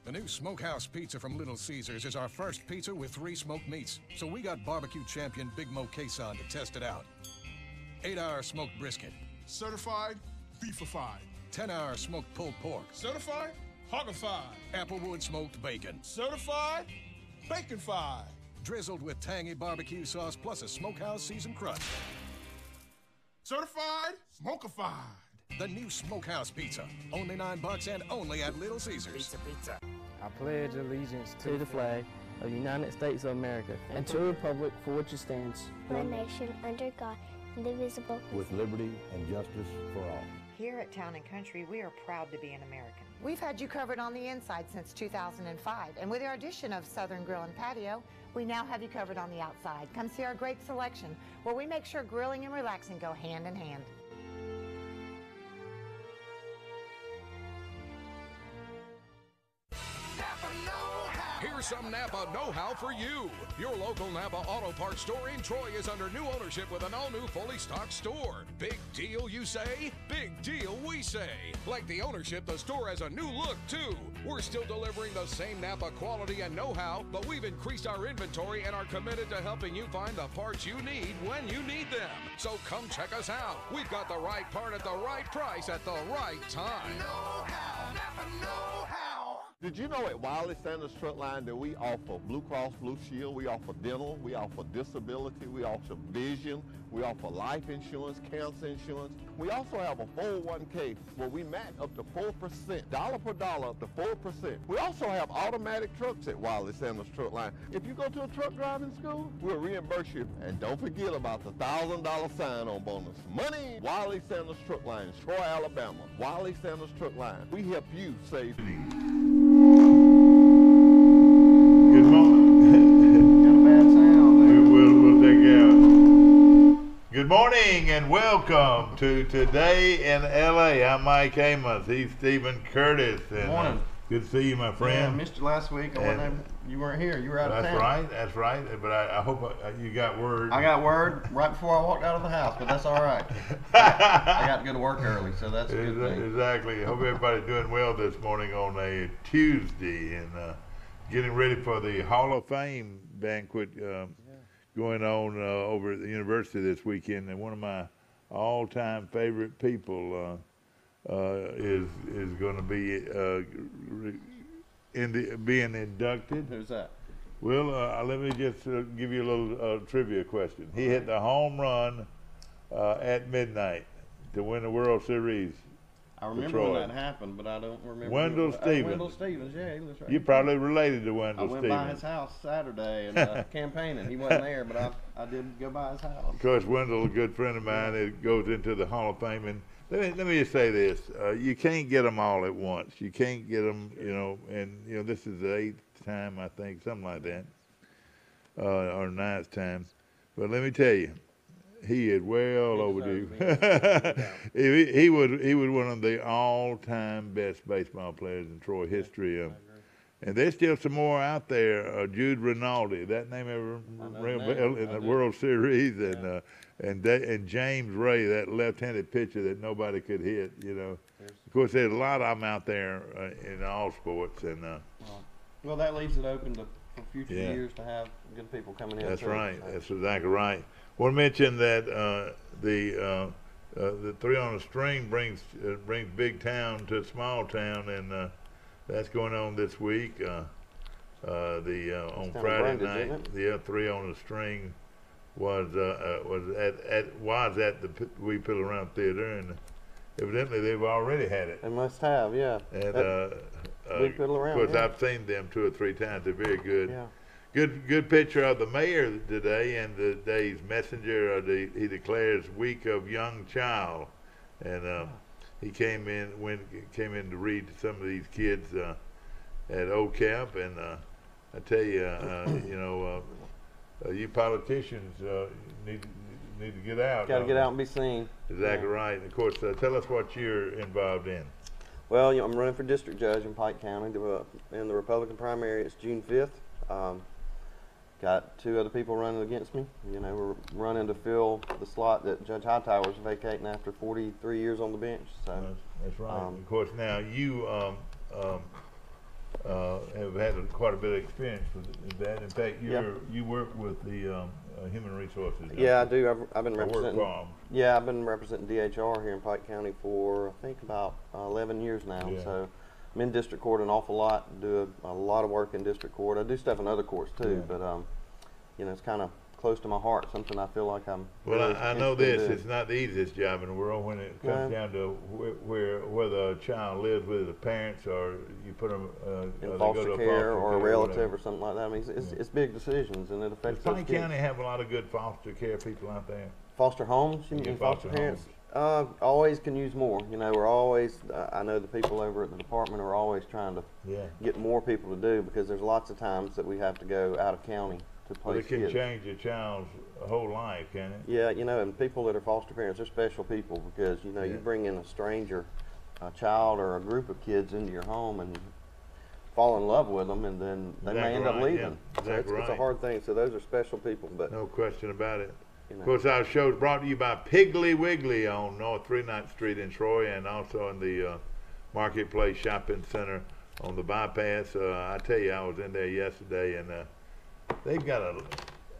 The new Smokehouse Pizza from Little Caesars is our first pizza with 3 smoked meats, so we got barbecue champion Big Mo Quezon to test it out. 8-hour smoked brisket. Certified beefified. 10-hour smoked pulled pork. Certified hoggified. Applewood smoked bacon. Certified baconfied. Drizzled with tangy barbecue sauce plus a Smokehouse seasoned crust. Certified smokified. The new Smokehouse Pizza. Only $9 and only at Little Caesars. Pizza. I pledge allegiance To the flag of the United States of America and to the republic for which it stands, one nation under God, indivisible, with liberty and justice for all. Here at Town & Country, we are proud to be an American. We've had you covered on the inside since 2005, and with our addition of Southern Grill and Patio, we now have you covered on the outside. Come see our great selection, where we make sure grilling and relaxing go hand in hand. Here's some Napa know-how for you. Your local Napa Auto Parts store in Troy is under new ownership with an all-new fully stocked store. Big deal, you say? Big deal, we say. Like the ownership, the store has a new look, too. We're still delivering the same Napa quality and know-how, but we've increased our inventory and are committed to helping you find the parts you need when you need them. So come check us out. We've got the right part at the right price at the right time. Know-how, Napa know-how. Did you know at Wiley Sanders Truck Line that we offer Blue Cross Blue Shield, we offer dental, we offer disability, we offer vision, we offer life insurance, cancer insurance. We also have a 401k where we match up to 4%, dollar per dollar up to 4%. We also have automatic trucks at Wiley Sanders Truck Line. If you go to a truck driving school, we'll reimburse you. And don't forget about the $1,000 sign-on bonus. Money! Wiley Sanders Truck Line, Troy, Alabama. Wiley Sanders Truck Line. We help you save. Good morning. got a bad sound. We'll take care of it. Good morning and welcome to Today in LA. I'm Mike Amos. He's Stephen Curtis. And, Morning. Good to see you, my Yeah, I friend. missed you last week. You weren't here. You were out of That's town. right. That's right. But I hope you got word. I got word right before I walked out of the house, but that's all right. I got to go to work early, so that's a good thing. Exactly. Hope everybody's doing well this morning on a Tuesday and getting ready for the Hall of Fame banquet going on over at the university this weekend. And one of my all-time favorite people is going to be being inducted. Who's that? Well, let me just give you a little trivia question. He hit the home run at midnight to win the World Series. I remember Troy. when that happened, but I don't remember. Wendell Stevens. Wendell Stevens, yeah, he was right. You probably related to I Wendell went Stevens. by his house Saturday and campaigning. He wasn't there, but I did go by his house. Of course, Wendell, a good friend of mine, that goes into the Hall of Fame. And let me just say this: you can't get them all at once. You can't get them, and this is the 8th time, I think, something like that, or 9th time. But let me tell you, he is well overdue. he was one of the all-time best baseball players in Troy history. And there's still some more out there. Jude Rinaldi, that name ever ring a bell in the World Series, and James Ray, that left-handed pitcher that nobody could hit. Of course, there's a lot of them out there in all sports. And well, that leaves it open for future years to have good people coming in. That's right. That's exactly right. I want to mention that the 3 on a String brings big town to small town, and that's going on this week. On Friday night, the 3 on a String was at the Wee Pillaround Theater, and evidently they've already had it. They must have, yeah. And Wee Pillaround, of course, yeah. I've seen them 2 or 3 times. They're very good. Yeah. Good picture of the mayor today, and the day's messenger. He declares Week of Young Child, and he came in to read to some of these kids at Oak Camp, and I tell you, you politicians need to get out. Got to get out and be seen. Exactly right. And of course, tell us what you're involved in. Well, I'm running for district judge in Pike County. In the Republican primary, it's June 5th. Got 2 other people running against me. We're running to fill the slot that Judge Hightower's vacating after 43 years on the bench. So that's right. Of course, now you have had quite a bit of experience with that. In fact, you work with the Human Resources. Yeah, I do. I've been Or work representing. for 'em. Yeah, I've been representing DHR here in Pike County for I think about 11 years now. Yeah. So I'm in district court an awful lot. Do a lot of work in district court. I do stuff in other courts too, Yeah. but you know, it's kind of close to my heart. Something I feel like I'm. Well, really I know interested in this. doing. It's not the easiest job in the world when it comes No. down to whether a child lives with the parents or you put them in foster care or a relative or something like that. I mean, Yeah. it's big decisions, and it Does affects those Pike kids. County have a lot of good foster care people out there? Foster homes, you Yeah, mean foster parents? Always can use more. You know, we're always. I know the people over at the department are always trying to Yeah. get more people to do because there's lots of times that we have to go out of county to Well, place it can kids. change a child's whole life, can it? Yeah, you know, and people that are foster parents, they're special people because you know you Yeah. bring in a stranger, a child or a group of kids into your home and fall in love with them, and then they may Exactly end up right, leaving. yeah. So it's a Exactly hard thing. So those are special people, but No question about it. you know. Of course, our show is brought to you by Piggly Wiggly on North 39th Street in Troy and also in the Marketplace Shopping Center on the bypass. I tell you, I was in there yesterday and they've got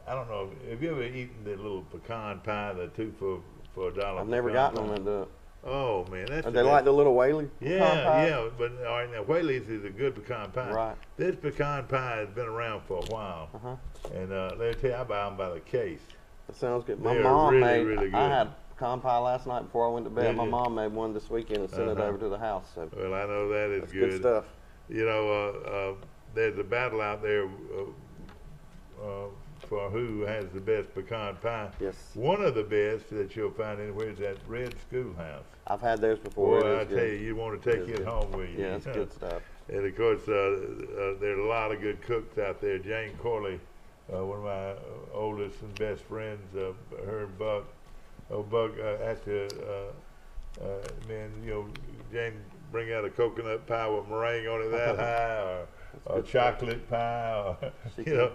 I don't know, have you ever eaten the little pecan pie, the 2 for $1? I've never pecan gotten pie? them. And Oh man, that's they like the little Whaley? Yeah, pecan pie? yeah, but all right, now Whaley's is a good pecan pie. Right. This pecan pie has been around for a while, and let me tell you, I buy them by the case. That sounds good. My They're mom really, made. really good. I had pecan pie last night before I went to bed. Did My you? mom made one this weekend and sent it over to the house. So Well, I know that is that's good stuff. You know, there's a battle out there for who has the best pecan pie. Yes. One of the best that you'll find anywhere is that Red Schoolhouse. I've had those before. Boy, It I is tell good. you, you want to take It is it good. home with you. Yeah, it's good stuff. And of course, there's a lot of good cooks out there. Jane Corley, one of my oldest and best friends, her and Buck. Oh, Buck, after, man, you know, Jane bring out a coconut pie with meringue on it that high, or chocolate pie, or, you know.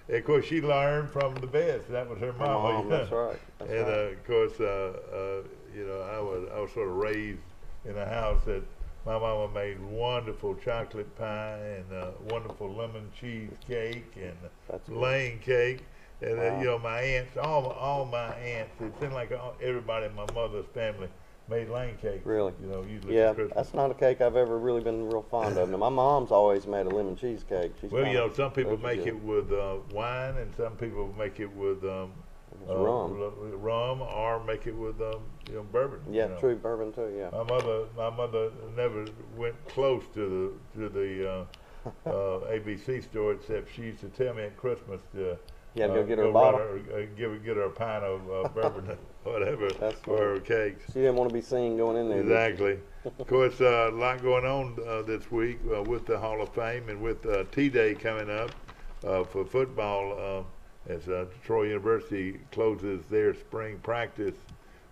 Of course, she learned from the best. That was her mama. Mom, that's right. That's And right. of course, you know, I was sort of raised in a house that my mama made wonderful chocolate pie and wonderful lemon cheesecake and That's good. lane cake. And Wow. you know, my aunts, all my aunts, it seemed like everybody in my mother's family made lane cake. Really? You know, usually Yeah, for Christmas. that's not a cake I've ever really been real fond of. Now, my mom's always made a lemon cheesecake. She's Well, you kinda- know, some people those are make good. it with wine, and some people make it with rum, or make it with you know, bourbon. Yeah, you know. true bourbon too. Yeah. My mother never went close to the ABC store, except she used to tell me at Christmas to You had to go get her a run bottle? get her a pint of bourbon, whatever, That's for her cakes. She didn't want to be seen going in there. did she? Exactly. Of course, a lot going on this week with the Hall of Fame and with T-Day coming up for football as Troy University closes their spring practice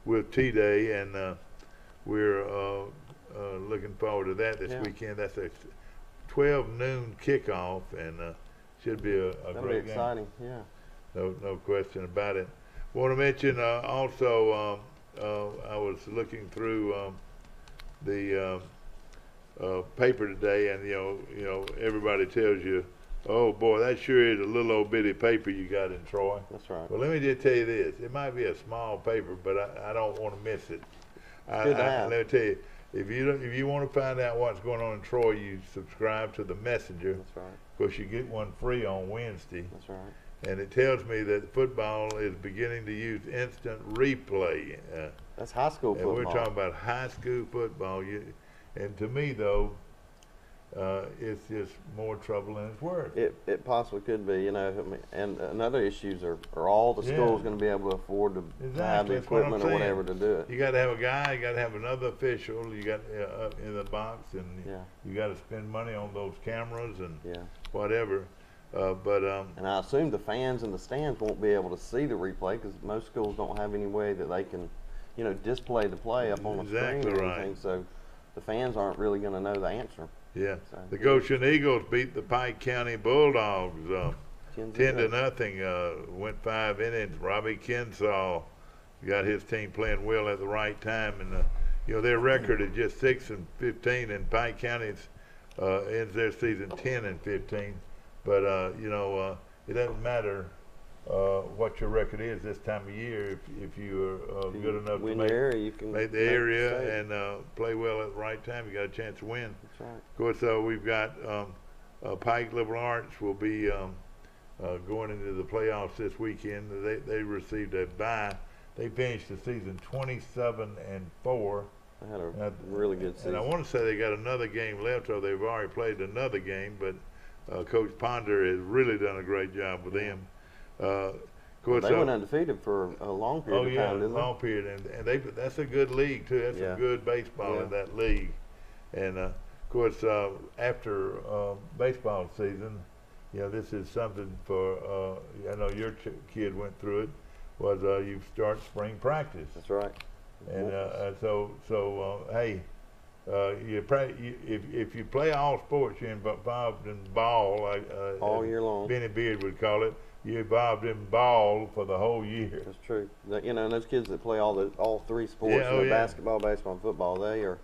with T-Day, and we're looking forward to that this Yeah. weekend. That's a 12 noon kickoff, and should be a That'll great be game. exciting. Yeah. No question about it. Want to mention also, I was looking through the paper today, and you know, everybody tells you, oh boy, that sure is a little old bitty paper you got in Troy. That's right. Well, let me just tell you this: it might be a small paper, but I don't want to miss it. good to have. Let me tell you, if you want to find out what's going on in Troy, you subscribe to the Messenger. That's right. Of course, you get one free on Wednesday. That's right. And it tells me that football is beginning to use instant replay. That's high school And football. we're talking about high school football. And to me, though, it's just more trouble than it's worth. It possibly could be, you know. I mean, and another issues are all the schools going to be able to afford to have the That's what I'm equipment or saying. whatever to do it. You got to have a guy, you got to have another official, you got up in the box, and Yeah. you got to spend money on those cameras and Yeah. whatever. And I assume the fans in the stands won't be able to see the replay because most schools don't have any way that they can, you know, display the play up on the Exactly screen or right. anything. So the fans aren't really going to know the answer. Yeah, So, the Goshen Eagles beat the Pike County Bulldogs 10 to 10-0. nothing. Went 5 innings. Robbie Kinsall got his team playing well at the right time, and you know, their record is just 6-15, and Pike County's ends their season 10-15. But it doesn't matter what your record is this time of year. If you are good enough to make the area and play well at the right time, you got a chance to win. That's right. Of course, we've got Pike Liberal Arts will be going into the playoffs this weekend. They received a bye. They finished the season 27-4. They had a really good season. And I want to say they got another game left, or they've already played another game, but Coach Ponder has really done a great job with them. Of course, they went undefeated for a long period of time, didn't they? long period, and that's a good league too. That's some good baseball in that league. And of course, after baseball season, this is something for. I know your kid went through it. Was you start spring practice? That's right. And hey, if you play all sports, you're involved in ball, all year long. Benny Beard would call it. You're involved in ball for the whole year. That's true. And those kids that play all three sports, basketball, baseball, and football, they are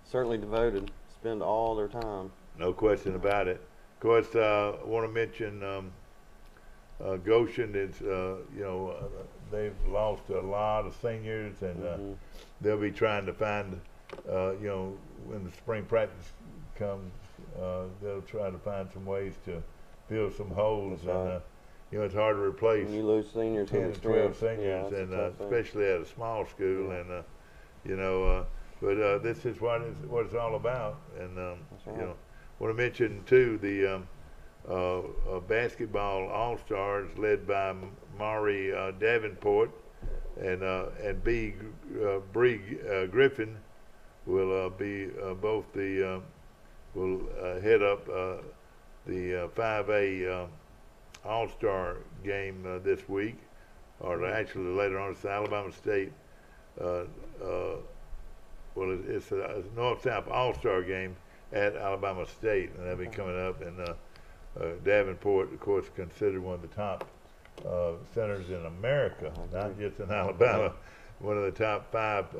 certainly devoted. Spend all their time. No question about it. Of course, I want to mention Goshen is, they've lost a lot of seniors, and they'll be trying to find, when the spring practice comes, they'll try to find some ways to fill some holes. And it's hard to replace. When you lose seniors, 10 and 12 seniors, and especially at a small school, and but this is what it's all about. And want to mention too the basketball all-stars led by Maury Davenport and Bree Griffin will be both will head up the 5A all-star game this week, or actually later on. It's the Alabama State. It's a North-South all-star game at Alabama State, and that'll be coming up. And Davenport, of course, considered one of the top centers in America, not just in Alabama. One of the top 5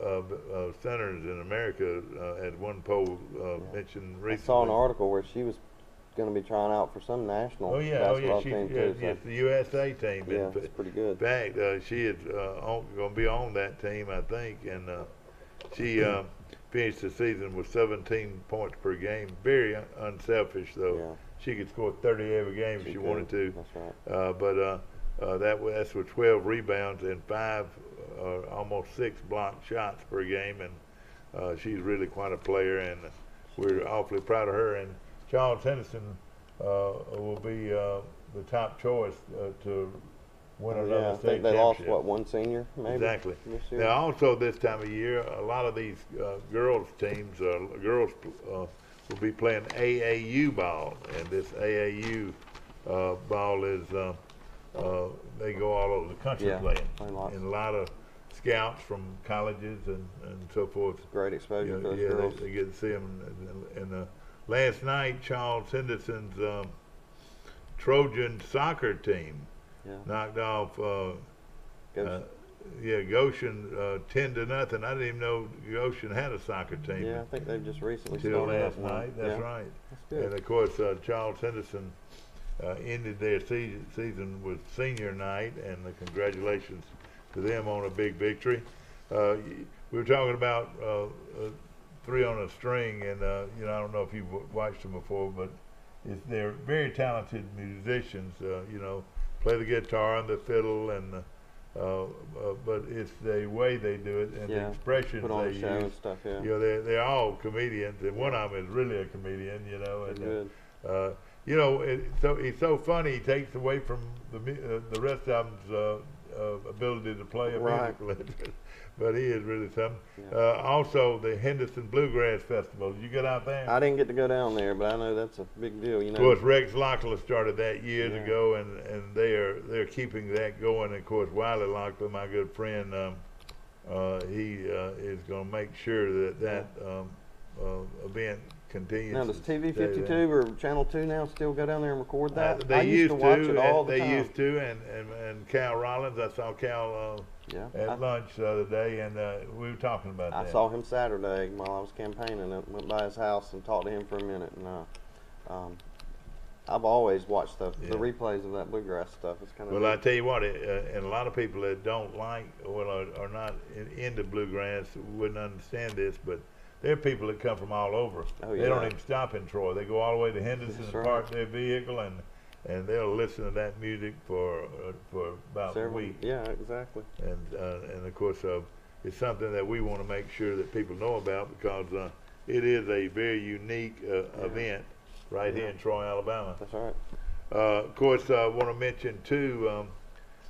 centers in America, at one poll mentioned recently. I saw an article where she was going to be trying out for some national basketball team too. Yes, the USA team. Yeah, it's pretty good. In fact, she is going to be on that team, I think, and she finished the season with 17 points per game. Very unselfish, though. Yeah. She could score 30 every game if she wanted to. That's right. That's with 12 rebounds and 5, almost 6 blocked shots per game, and she's really quite a player, and we're awfully proud of her. And Charles Henderson will be the top choice to win another state championship. I think they lost, one senior, maybe? Exactly. This year? Now, also this time of year, a lot of these girls teams, girls will be playing AAU ball, and this AAU ball is, they go all over the country playing. And a lot of scouts from colleges and so forth. Great exposure for those girls. They get to see them. And last night, Charles Henderson's Trojan soccer team knocked off Goshen 10-0. I didn't even know Goshen had a soccer team. Yeah, I think they've just recently started last night. That's right. That's good. And of course, Charles Henderson ended their season with senior night, and congratulations to them on a big victory. We were talking about 3 on a String, and I don't know if you've watched them before, but they're very talented musicians. Play the guitar and the fiddle, and but it's the way they do it and the expressions put on they the show use. And stuff, They're all comedians, and one of them is really a comedian. And it's so funny. He takes away from the rest of them's ability to play a musical instrument. But he is really something. Also, the Henderson Bluegrass Festival. Did you get out there? I didn't get to go down there, but I know that's a big deal. Of course, Rex Locklear started that years ago, and they're keeping that going. And of course, Wiley Locklear, my good friend, he is going to make sure that event continues. Now, does to stay TV there. 52 or Channel 2 now still go down there and record that? They I used to watch it all the they time. used to, and Cal Rollins, I saw Cal at lunch the other day, and we were talking about that. I saw him Saturday while I was campaigning. I went by his house and talked to him for a minute. And I've always watched the replays of that bluegrass stuff. It's kind of well, I tell you what, and a lot of people that don't like, well, are not into bluegrass wouldn't understand this, but there are people that come from all over. Oh, they don't even stop in Troy. They go all the way to Henderson and park their vehicle, and they'll listen to that music for about a week. Yeah, exactly. And of course, it's something that we want to make sure that people know about, because it is a very unique event right here in Troy, Alabama. That's right. Of course, I want to mention too,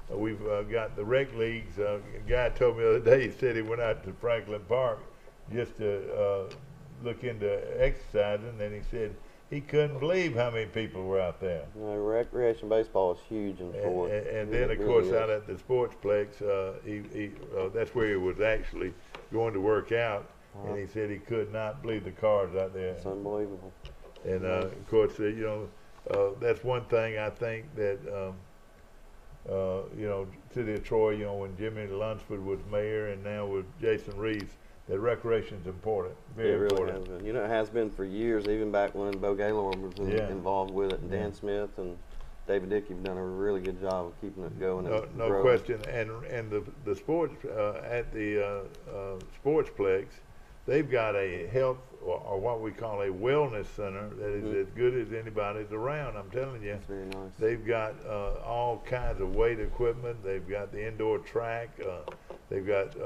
we've got the rec leagues. A guy told me the other day, he said he went out to Franklin Park just to look into exercising, and he said he couldn't believe how many people were out there. Recreation baseball is huge in Troy. And then, of course, out at the Sportsplex, that's where he was actually going to work out, and he said he could not believe the cars out there. It's unbelievable. And of course, that's one thing I think that City of Troy, when Jimmy Lunsford was mayor, and now with Jason Reeves, that recreation is important, very important. Has been. It has been for years, even back when Bo Gaylord was involved with it, and Dan Smith and David Dickey have done a really good job of keeping it going. No question. And the sports at the Sportsplex, they've got a health or what we call a wellness center that is as good as anybody's around. I'm telling you. That's very nice. They've got all kinds of weight equipment. They've got the indoor track. They've got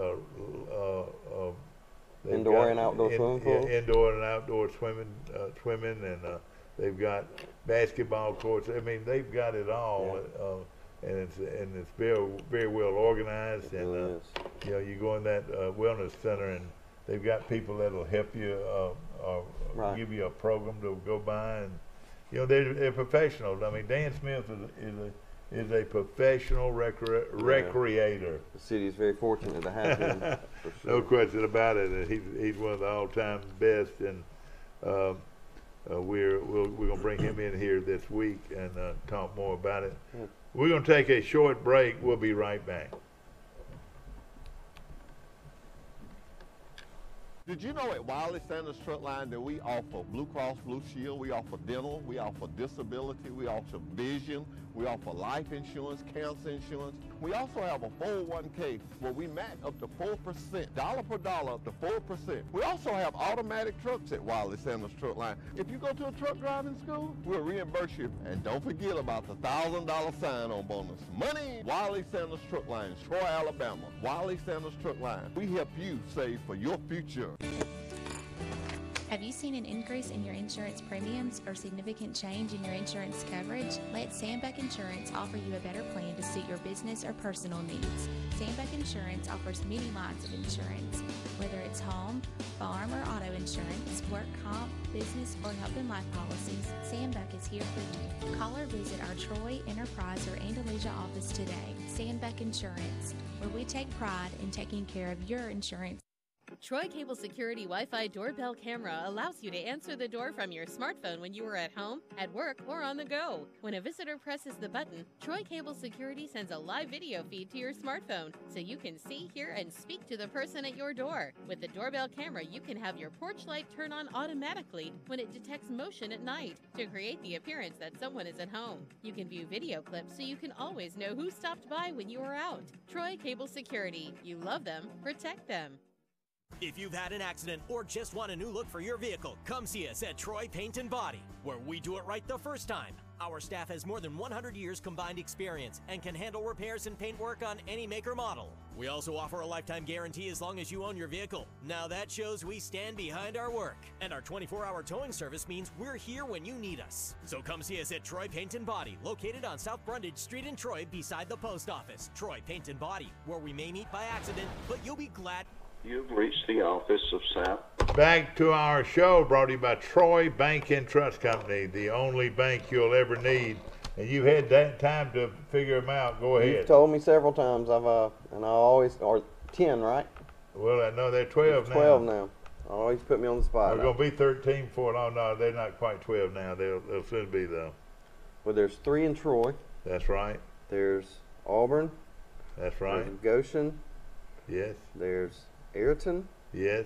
indoor and outdoor swimming pool. Indoor and outdoor swimming, and they've got basketball courts. I mean, they've got it all, and it's very, very well organized. It and really is. you go in that wellness center, and they've got people that'll help you give you a program to go by, and they're professionals. I mean, Dan Smith is a professional recreator. The city is very fortunate to have him. For sure. No question about it. And he's one of the all-time best, and we're going to bring him in here this week and talk more about it. Yeah. We're going to take a short break. We'll be right back. Did you know at Wiley Sanders Truck Line that we offer Blue Cross Blue Shield, we offer dental, we offer disability, we offer vision, we offer life insurance, cancer insurance. We also have a 401k where we match up to 4%, dollar per dollar up to 4%. We also have automatic trucks at Wiley Sanders Truck Line. If you go to a truck driving school, we'll reimburse you. And don't forget about the $1,000 sign-on bonus. Money! Wiley Sanders Truck Line, Troy, Alabama. Wiley Sanders Truck Line. We help you save for your future. Have you seen an increase in your insurance premiums or significant change in your insurance coverage? Let Sandbeck Insurance offer you a better plan to suit your business or personal needs. Sandbeck Insurance offers many lines of insurance, whether it's home, farm, or auto insurance, work comp, business, or health and life policies. Sandbeck is here for you. Call or visit our Troy, Enterprise, or Andalusia office today. Sandbeck Insurance, where we take pride in taking care of your insurance. Troy Cable Security Wi-Fi doorbell camera allows you to answer the door from your smartphone when you are at home, at work, or on the go. When a visitor presses the button, Troy Cable Security sends a live video feed to your smartphone so you can see, hear, and speak to the person at your door. With the doorbell camera, you can have your porch light turn on automatically when it detects motion at night to create the appearance that someone is at home. You can view video clips so you can always know who stopped by when you are out. Troy Cable Security. You love them, protect them. If you've had an accident or just want a new look for your vehicle, come see us at Troy Paint and Body, where we do it right the first time. Our staff has more than 100 years combined experience and can handle repairs and paint work on any make or model. We also offer a lifetime guarantee as long as you own your vehicle. Now that shows we stand behind our work. And our 24-hour towing service means we're here when you need us. So come see us at Troy Paint and Body, located on South Brundage Street in Troy beside the post office. Troy Paint and Body, where we may meet by accident, but you'll be glad. You've reached the office of SAP. Back to our show, brought to you by Troy Bank and Trust Company, the only bank you'll ever need. And you had that time to figure them out. Go ahead. You've told me several times. And I always, or 10, right? Well, I know they're 12 now. 12 now. Always put me on the spot. We're going to be 13 before long. No, they're not quite 12 now. They'll soon be, though. Well, there's 3 in Troy. That's right. There's Auburn. That's right. There's Goshen. Yes. There's Ayrton. Yes.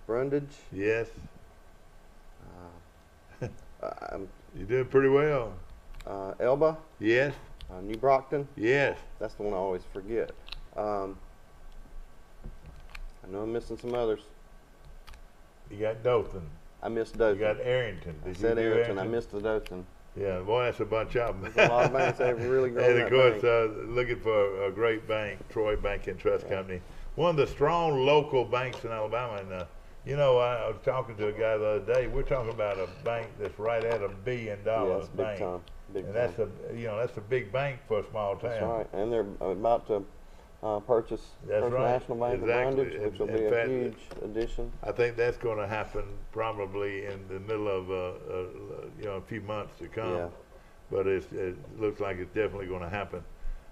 Brundage. Yes. You're doing pretty well. Elba. Yes. New Brockton. Yes. That's the one I always forget. I know I'm missing some others. You got Dothan. I missed Dothan. You got Arrington. I said Arrington. I missed the Dothan. Yeah, boy, that's a bunch of them. There's a lot of banks that have really grown. And of course, bank. looking for a great bank, Troy Bank and Trust Company, one of the strong local banks in Alabama. And you know, I was talking to a guy the other day. We're talking about a bank that's right at $1 billion yes, bank. Big time. Big and time. That's a big bank for a small town. That's right. And they're about to purchase First National Bank of Brundage, which will be a huge addition. I think that's going to happen probably in the middle of a few months to come. Yeah. But it looks like it's definitely going to happen.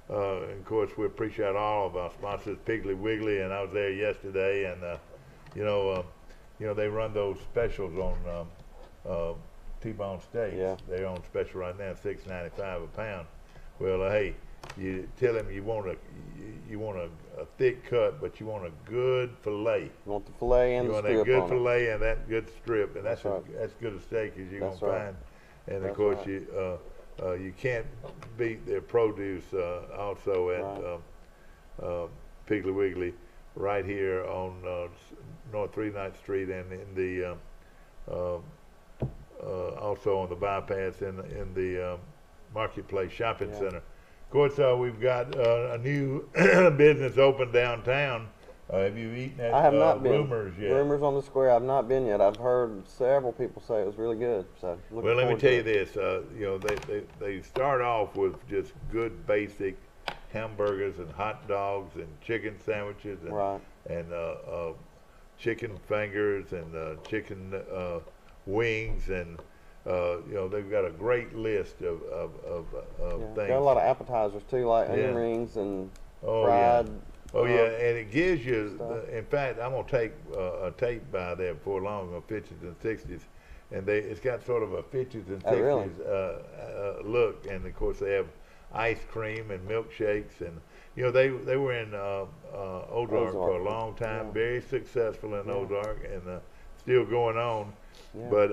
And of course, we appreciate all of our sponsors, Piggly Wiggly, and I was there yesterday, and they run those specials on T-bone steaks. Yeah. They're on special right now, $6.95 a pound. Well, hey, you tell them you want a thick cut, but you want a good fillet. You want the fillet and the strip. You want that good on fillet and that good strip, and that's right. as good a steak as you're That's gonna right. find. And That's of course, right. you can't beat their produce also at Piggly Wiggly, right here on North 39th Street, and in the also on the bypass in the Marketplace Shopping Center. Of course, we've got a new business open downtown. Have you eaten at I have not been. Rumors yet? Rumors on the Square. I've not been yet. I've heard several people say it was really good. So well, let me tell you this. They start off with just good basic hamburgers and hot dogs and chicken sandwiches and right. and chicken fingers and chicken wings, and they've got a great list of things. Got a lot of appetizers too, like onion rings and fried. Oh yeah, and it gives you. In fact, I'm gonna take a tape by there before long of 50s and 60s, and it's got sort of a 50s and 60s really? Look, and of course they have ice cream and milkshakes, and they were in Ozark for a long time, very successful in Ozark, and still going on. Yeah. But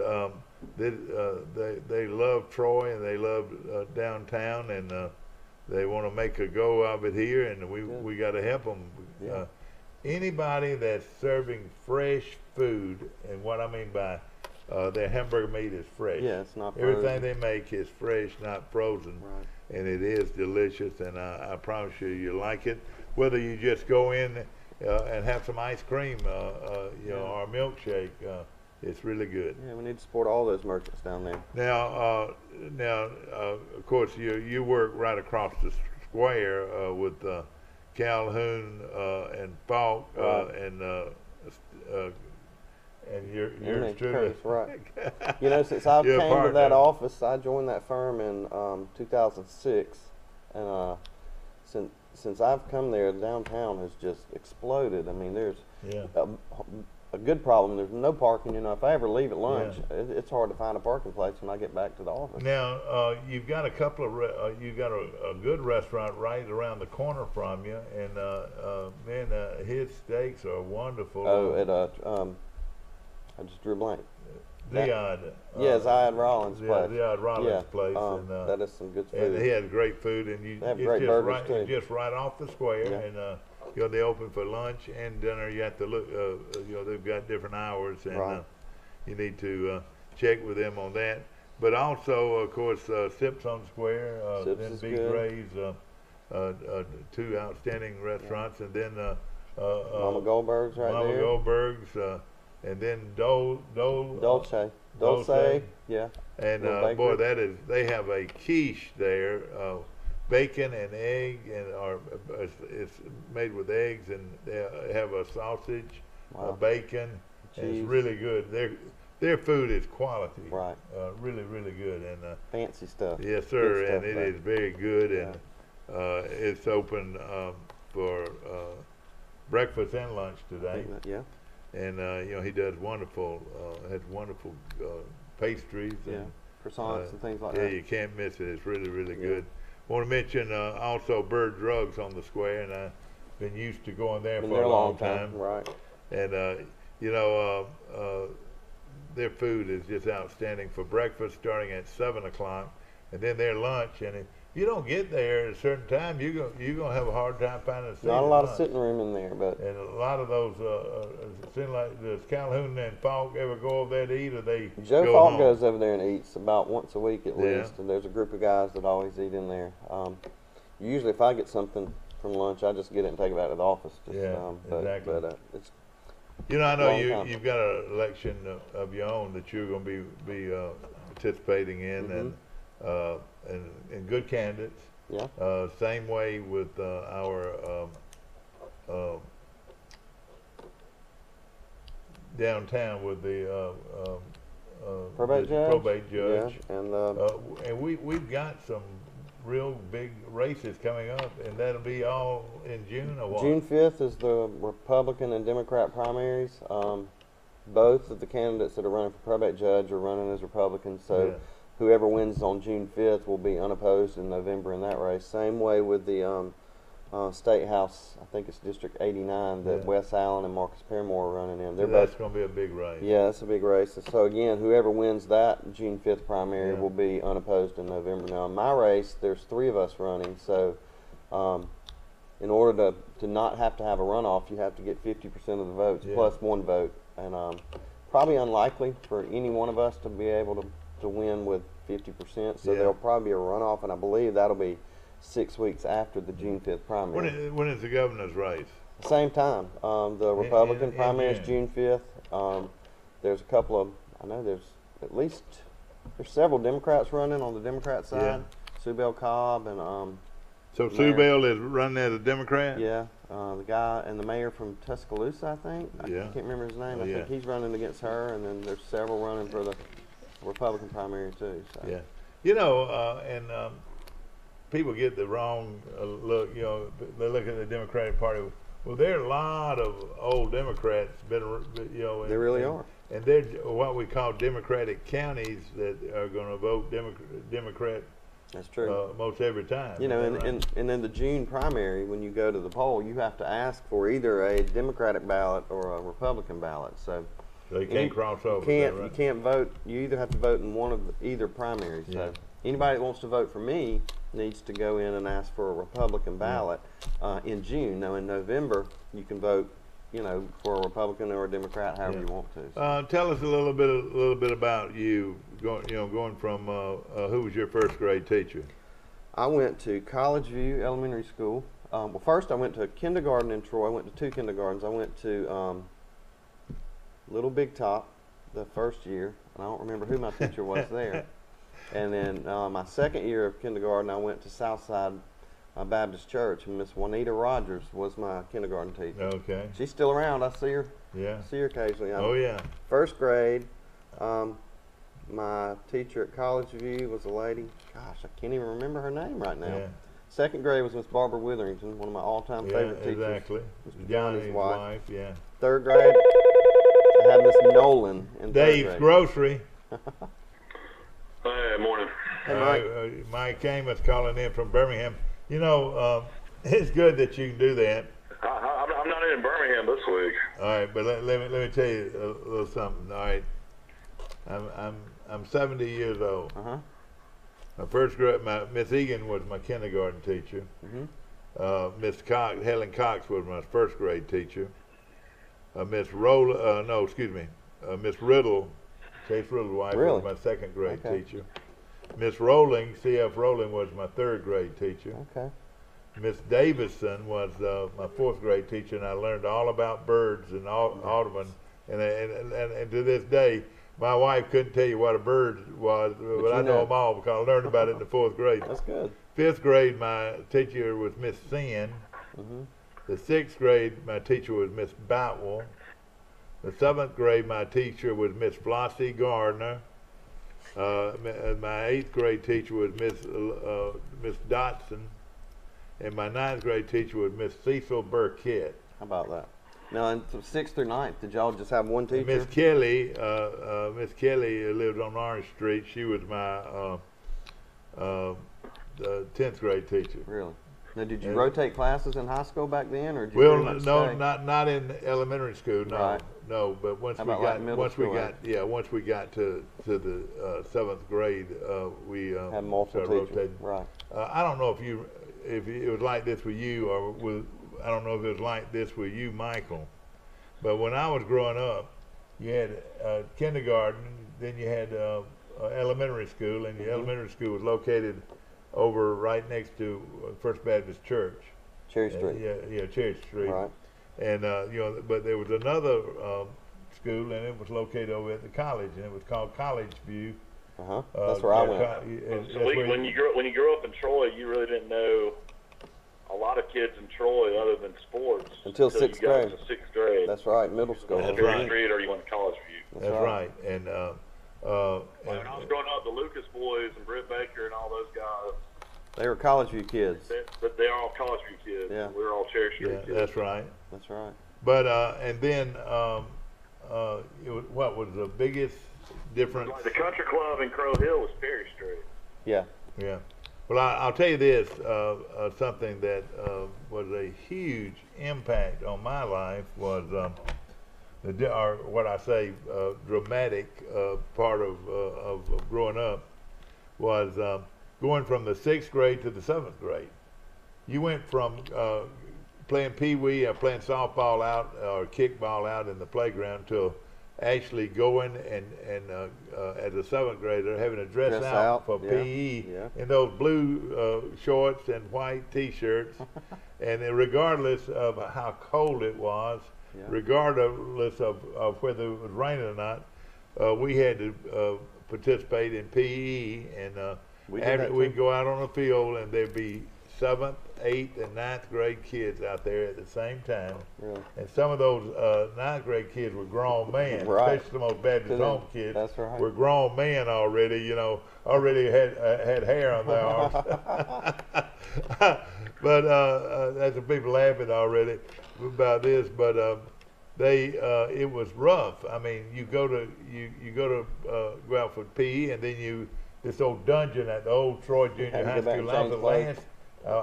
they love Troy, and they love downtown, and they want to make a go of it here, and we got to help them. Yeah. Anybody that's serving fresh food, and what I mean by their hamburger meat is fresh. Yeah, it's not frozen. Everything they make is fresh, not frozen, right. and it is delicious. And I promise you like it. Whether you just go in and have some ice cream, or a milkshake. It's really good. Yeah, we need to support all those merchants down there. Now, of course, you work right across the square with Calhoun and Falk and you're truly right. Since I came to that office, I joined that firm in 2006, and since I've come there, downtown has just exploded. I mean, there's a good problem. There's no parking. If I ever leave at lunch, it's hard to find a parking place when I get back to the office. Now, you've got a couple of you've got a good restaurant right around the corner from you, and man, his steaks are wonderful. Oh, I just drew a blank. Ziad. Ziad Rollins' place. Ziad Rollins' place. And, that is some good food. And he has great food, and they have great burgers too. It's just right off the square, and they open for lunch and dinner. You have to look. They've got different hours, and you need to check with them on that. But also, of course, Sips on the Square, then Big Gray's, two outstanding restaurants, and then Mama Goldberg's right Mama there. Goldberg's, and then Dolce. Yeah. And boy, they have a quiche there. Bacon and egg, and it's made with eggs, and they have a sausage, a bacon, and it's really good. Their food is quality, right? Really, really good, and fancy stuff. Yes, sir, and it is very good, and it's open for breakfast and lunch today. Yeah. and you know, he does wonderful, has wonderful pastries and croissants and things like yeah, that. you can't miss it. It's really, really good. Want to mention also Bird Drugs on the square, and I've been used to going there for a long time. Right. And you know, their food is just outstanding for breakfast, starting at 7 o'clock, and then their lunch. And if you don't get there at a certain time, you're gonna have a hard time finding a seat. Not a lot of sitting room in there, but and a lot of those it seems like, does Calhoun and Falk ever go over there to eat, or they Joe go Falk home? goes over there and eats about once a week at Yeah. least, and there's a group of guys that always eat in there. Usually, if I get something from lunch, I just get it and take it back to the office. Just, exactly. But it's you know, I know long time. you've got an election of your own that you're going to be participating in, and good candidates. Yeah. Same way with our downtown with the probate judge. Yeah. And and we've got some real big races coming up, and that'll be all in June or what? June 5th is the Republican and Democrat primaries. Both of the candidates that are running for probate judge are running as Republicans, so whoever wins on June 5th will be unopposed in November in that race. Same way with the State House, I think it's District 89, that Wes Allen and Marcus Paramore are running in. So that's going to be a big race. Yeah, it's a big race. And so again, whoever wins that June 5th primary will be unopposed in November. Now in my race, there's 3 of us running, so in order to not have to have a runoff, you have to get 50% of the votes plus 1 vote. And probably unlikely for any one of us to be able to win with 50%, so there'll probably be a runoff, and I believe that'll be 6 weeks after the June 5th primary. When is the governor's race? Same time. The Republican primary is June 5th. There's a couple of, I know there's several Democrats running on the Democrat side. Sue Bell Cobb and so Sue Bell is running as a Democrat? Yeah. The guy and the mayor from Tuscaloosa, I think. I can't remember his name. I think he's running against her, and then there's several running for the Republican primary too. So. Yeah. You know, and people get the wrong look. You know, they look at the Democratic Party. Well, there are a lot of old Democrats. You know, They really are. And they're what we call Democratic counties that are going to vote Democrat. That's true. Most every time. You know, and in the June primary, when you go to the poll, you have to ask for either a Democratic ballot or a Republican ballot. So you can't cross over. You can't vote. You either have to vote in one of either primaries. So anybody that wants to vote for me needs to go in and ask for a Republican ballot in June. Now in November, you can vote, you know, for a Republican or a Democrat, however you want to. Tell us a little bit about you. Going from who was your first grade teacher? I went to College View Elementary School. Well, first I went to a kindergarten in Troy. I went to 2 kindergartens. I went to Little Big Top the first year, and I don't remember who my teacher was there. And then my second year of kindergarten, I went to Southside Baptist Church, and Miss Juanita Rogers was my kindergarten teacher. Okay. She's still around. I see her. Yeah. See her occasionally. First grade. My teacher at College View was a lady. Gosh, I can't even remember her name right now. Yeah. Second grade was Miss Barbara Witherington, one of my all-time favorite teachers. Exactly. Mr. Johnny's wife. Yeah. Third grade, I had Miss Nolan in Dave's third grade. Grocery. Hey, morning. Hey, Mike. Mike Amos calling in from Birmingham. You know, it's good that you can do that. I'm not in Birmingham this week. All right, but let me tell you a little something. All right, I'm 70 years old. My first grade, Miss Egan was my kindergarten teacher. Miss Cox, Helen Cox was my first grade teacher. Miss Riddle, Chase Riddle's wife, was my second grade teacher. Miss Rowling, C.F. Rowling, was my third grade teacher. Miss Davison was my fourth grade teacher, and I learned all about birds and Audubon. And to this day, my wife couldn't tell you what a bird was, but I know them all because I learned about it in the fourth grade. That's good. Fifth grade, my teacher was Miss Sin. The sixth grade, my teacher was Miss Boutwell. The seventh grade, my teacher was Miss Flossie Gardner. My eighth grade teacher was Miss Dotson. And my ninth grade teacher was Miss Cecil Burkett. How about that? Now, in 6th through 9th, did y'all just have one teacher? Miss Kelly, Miss Kelly lived on Orange Street. She was my 10th grade teacher. Really? Now, did you rotate classes in high school back then, or did you Well, pretty much no, stay? not in elementary school. No, Right. no. But once How we about got like middle once we school, got once we got to the 7th grade, we Had multiple started teachers. rotating. Right. I don't know if it was like this with you, or I don't know if it was like this with you, Michael. But when I was growing up, you had kindergarten, then you had elementary school, and your elementary school was located over right next to First Baptist Church. Cherry Street. Yeah, Cherry Street. Right. And but there was another school, and it was located over at the college, and it was called College View. That's where I went. So when you grew up in Troy, you really didn't know a lot of kids in Troy other than sports Until 6th you got grade. to 6th grade. That's right, middle school. That's Cherry right. Street, or you went to College View. That's right. And when I was growing up, the Lucas boys and Britt Baker and all those guys, They were College View kids. they are all College View kids. Yeah. We were all Cherry Street yeah, kids. that's right. That's right. But and then what was the biggest difference? Like the country club in Crow Hill was Cherry Street. Yeah. Yeah. Well, I'll tell you this, something that was a huge impact on my life was what I say dramatic part of growing up was going from the 6th grade to the 7th grade. You went from playing pee-wee or playing softball out or kickball out in the playground to actually going and as a 7th grader having to dress out for yeah. PE Yeah. in those blue shorts and white T-shirts, and then regardless of how cold it was, Yeah. regardless of whether it was raining or not, we had to participate in PE, and We did that we'd too. go out on the field, and there'd be 7th, 8th, and 9th grade kids out there at the same time. Really? And some of those 9th grade kids were grown men, Right. especially some of those Baptist home kids. That's right. Were grown men already, already had hair on their arms. But that's the people laughing already about this. But it was rough. I mean, you go out for PE, and then this old dungeon at the old Troy Junior Had to High go back School. and I was change the clothes. last.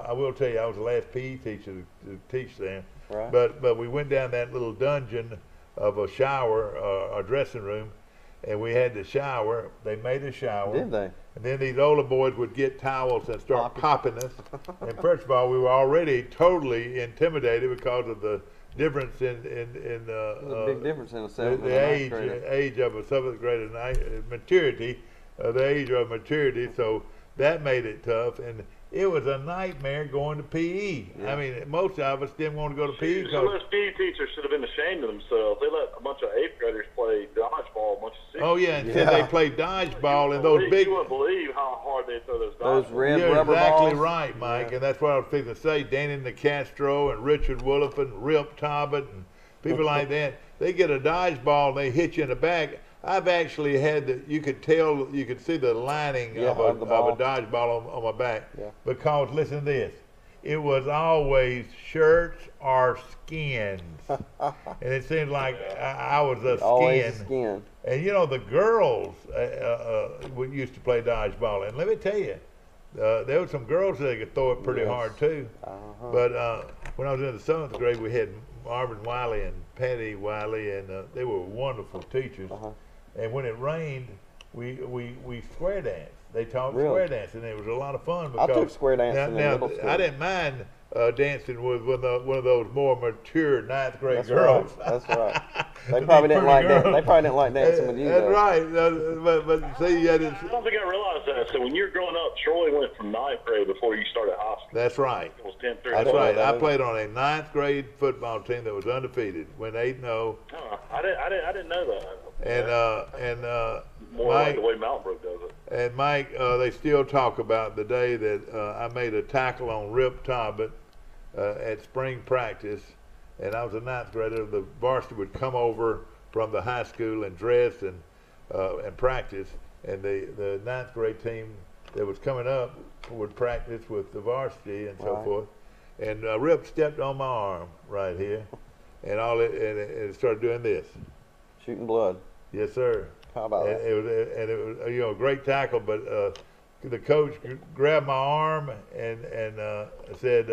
I will tell you, I was the last PE teacher to teach them. Right. But we went down that little dungeon of a shower, a dressing room, and we had to shower. They made a shower. Did they? And then these older boys would get towels and start popping us. And first of all, we were already totally intimidated because of the difference in There's a big difference in a 7th and a the 9th grader. age of a 7th grader, maturity, the age of maturity. So that made it tough, and it was a nightmare going to PE. Yeah. I mean, most of us didn't want to go to PE Some of because. those PE teachers should have been ashamed of themselves. They let a bunch of 8th graders play dodgeball, a bunch of 6th Oh yeah, and then they played dodgeball and those big. You wouldn't believe how hard they throw those Those dodgeballs. red You're rubber exactly balls. right, Mike, Yeah. and that's what I was thinking to say. Danny Nicastro and Richard Williford and Rip Talbot and people like that. They get a dodgeball and they hit you in the back. I've actually had you could see the lining Yeah, of of the a ball. dodgeball on my back. Yeah. Because listen to this, it was always shirts or skins, and it seemed like I was a Always skin. a skin. And the girls we used to play dodgeball, and let me tell you, there were some girls that could throw it pretty Yes. hard too. Uh-huh. But when I was in the 7th grade, we had Marvin Wiley and Patty Wiley, and they were wonderful teachers. Uh-huh. And when it rained, we square danced. They taught Really? square dancing, and it was a lot of fun. I Because took square dancing in middle school. I didn't mind dancing with one of those more mature 9th grade That's girls. right. That's right. They These probably didn't pretty like that. girls. They probably didn't like dancing with you. That's though. right. But see, you had to, I don't think I realized that. So when you were growing up, Troy went from 9th grade before you started high school. that's right. It was 10th through. That's didn't know right. that I either. played on a 9th grade football team that was undefeated, went 8-0, I didn't know that. and More like Mike the way Mountain Brook does it. and Mike, they still talk about the day that I made a tackle on Rip Talbot at spring practice, and I was a 9th grader. The varsity would come over from the high school and dress and practice, and the 9th grade team that was coming up would practice with the varsity and so Right. forth. And Rip stepped on my arm right here, and all it started doing this. Shooting blood. Yes, sir. How about that? It was a great tackle, but the coach grabbed my arm and said,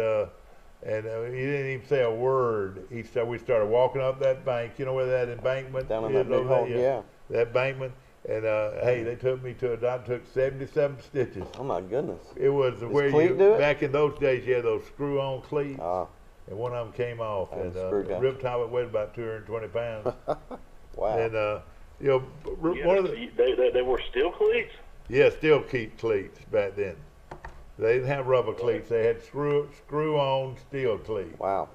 and he didn't even say a word. We started walking up that bank. You know where that embankment Down in is that big over hole, there? yeah. That embankment. And hey, they took me to a doctor. Took 77 stitches. Oh my goodness! It was where cleat do it? Back in those days, you had those screw-on cleats, and one of them came off, and rib top it weighed about 220 pounds. Wow! And one of the they were steel cleats. Yeah, steel cleats back then. They didn't have rubber cleats. They had screw-on steel cleats. Wow!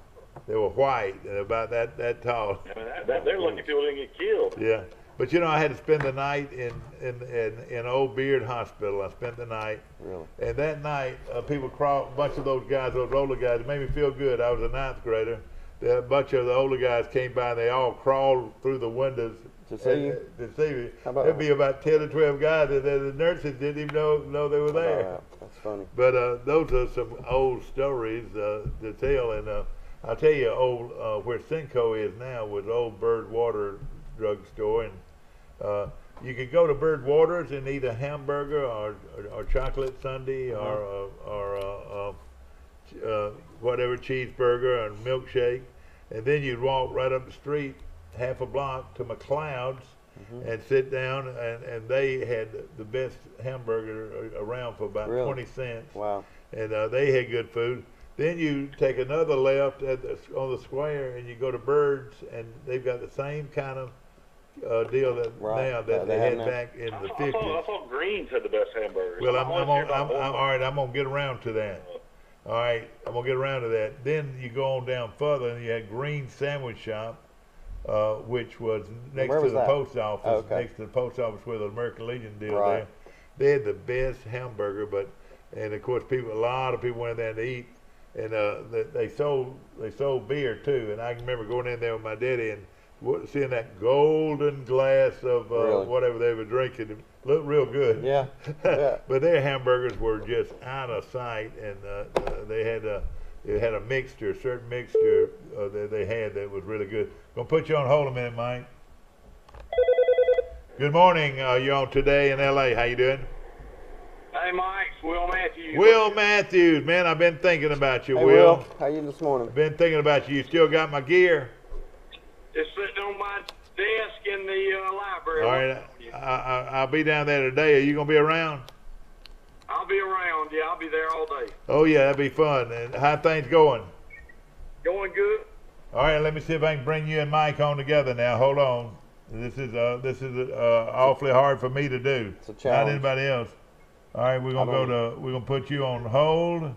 They were white and about that tall. I mean, they're lucky people didn't get killed. Yeah. But I had to spend the night in Old Beard Hospital. I spent the night. Really? And that night, a bunch of those guys, those older guys, it made me feel good. I was a ninth grader. A bunch of the older guys came by, and they all crawled through the windows to see you. To see me. There'd be about 10 or 12 guys, and the nurses didn't even know they were there. That's funny. But those are some old stories to tell. And I'll tell you, where Cinco is now was old Bird Water drugstore, and you could go to Bird Waters and eat a hamburger or chocolate sundae or whatever, cheeseburger and milkshake, and then you'd walk right up the street half a block to McLeod's and sit down, and they had the best hamburger around for about 20 cents. Wow! And they had good food. Then you take another left on the square, and you go to Bird's, and they've got the same kind of deal now that they had back in the 50s. I thought Greens had the best hamburgers. Well, all right, I'm going to get around to that. All right, I'm going to get around to that. Then you go on down further, and you had Green Sandwich Shop, which was next to the post office, next to the post office where the American Legion deal there. They had the best hamburger, and of course, a lot of people went there to eat, and they sold beer too. And I can remember going in there with my daddy and seeing that golden glass of whatever they were drinking. It looked real good. Yeah. But their hamburgers were just out of sight, and they had a certain mixture that they had that was really good. Gonna put you on hold a minute, Mike. Good morning. You're on Today in L.A. How you doing? Hey, Mike. Will Matthews. Will Matthews, man, I've been thinking about you, Hey, Will. How you this morning? Been thinking about you. You still got my gear? It's sitting on my desk in the library. All right, I'll be down there today. Are you gonna be around? I'll be around. Yeah, I'll be there all day. Oh yeah, that'd be fun. And how things going? Going good. All right, let me see if I can bring you and Mike on together now. Hold on. This is awfully hard for me to do. It's a challenge. Not anybody else. All right, we're gonna put you on hold.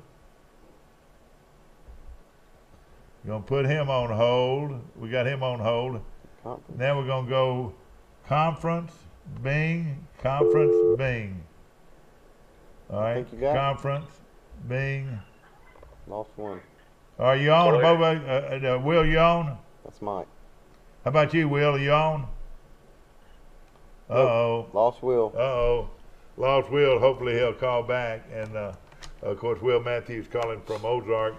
We're going to put him on hold. We got him on hold. Now we're going to go conference, Bing. All right, conference, Bing. Lost one. Are you on? Will, you on? That's Mike. How about you, Will? Are you on? Uh-oh. Lost Will. Uh-oh. Lost Will. Hopefully he'll call back. And, of course, Will Matthews calling from Ozark.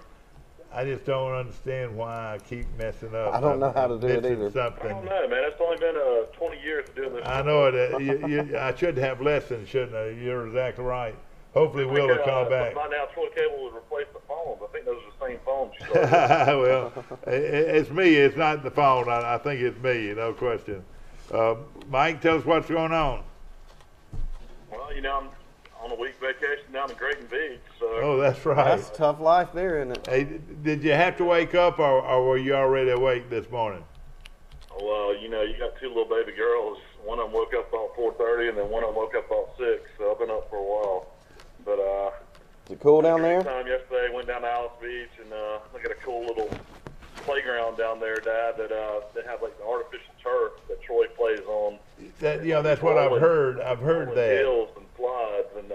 I just don't understand why I keep messing up. I don't know how to do it either. I don't know, man. It's only been 20 years of doing this. I know it. I should have lessons, shouldn't I? You're exactly right. Hopefully Will will call back. By now, Troy Cable would replace the phones. I think those are the same phones. Well, it's me. It's not the phone. I think it's me, no question. Mike, tell us what's going on. Well, I'm on a week vacation down to Grayton Beach. So. Oh, that's right. That's a tough life there, isn't it? Hey, did you have to wake up, or were you already awake this morning? Well, you got two little baby girls. One of them woke up about 4:30, and then one of them woke up about 6. So I've been up for a while. But is it cool down there? Time yesterday, went down to Alice Beach, and look at a cool little playground down there, Dad. That they have like the artificial turf that Troy plays on. That's what I've heard. I've heard that. Hills and floods and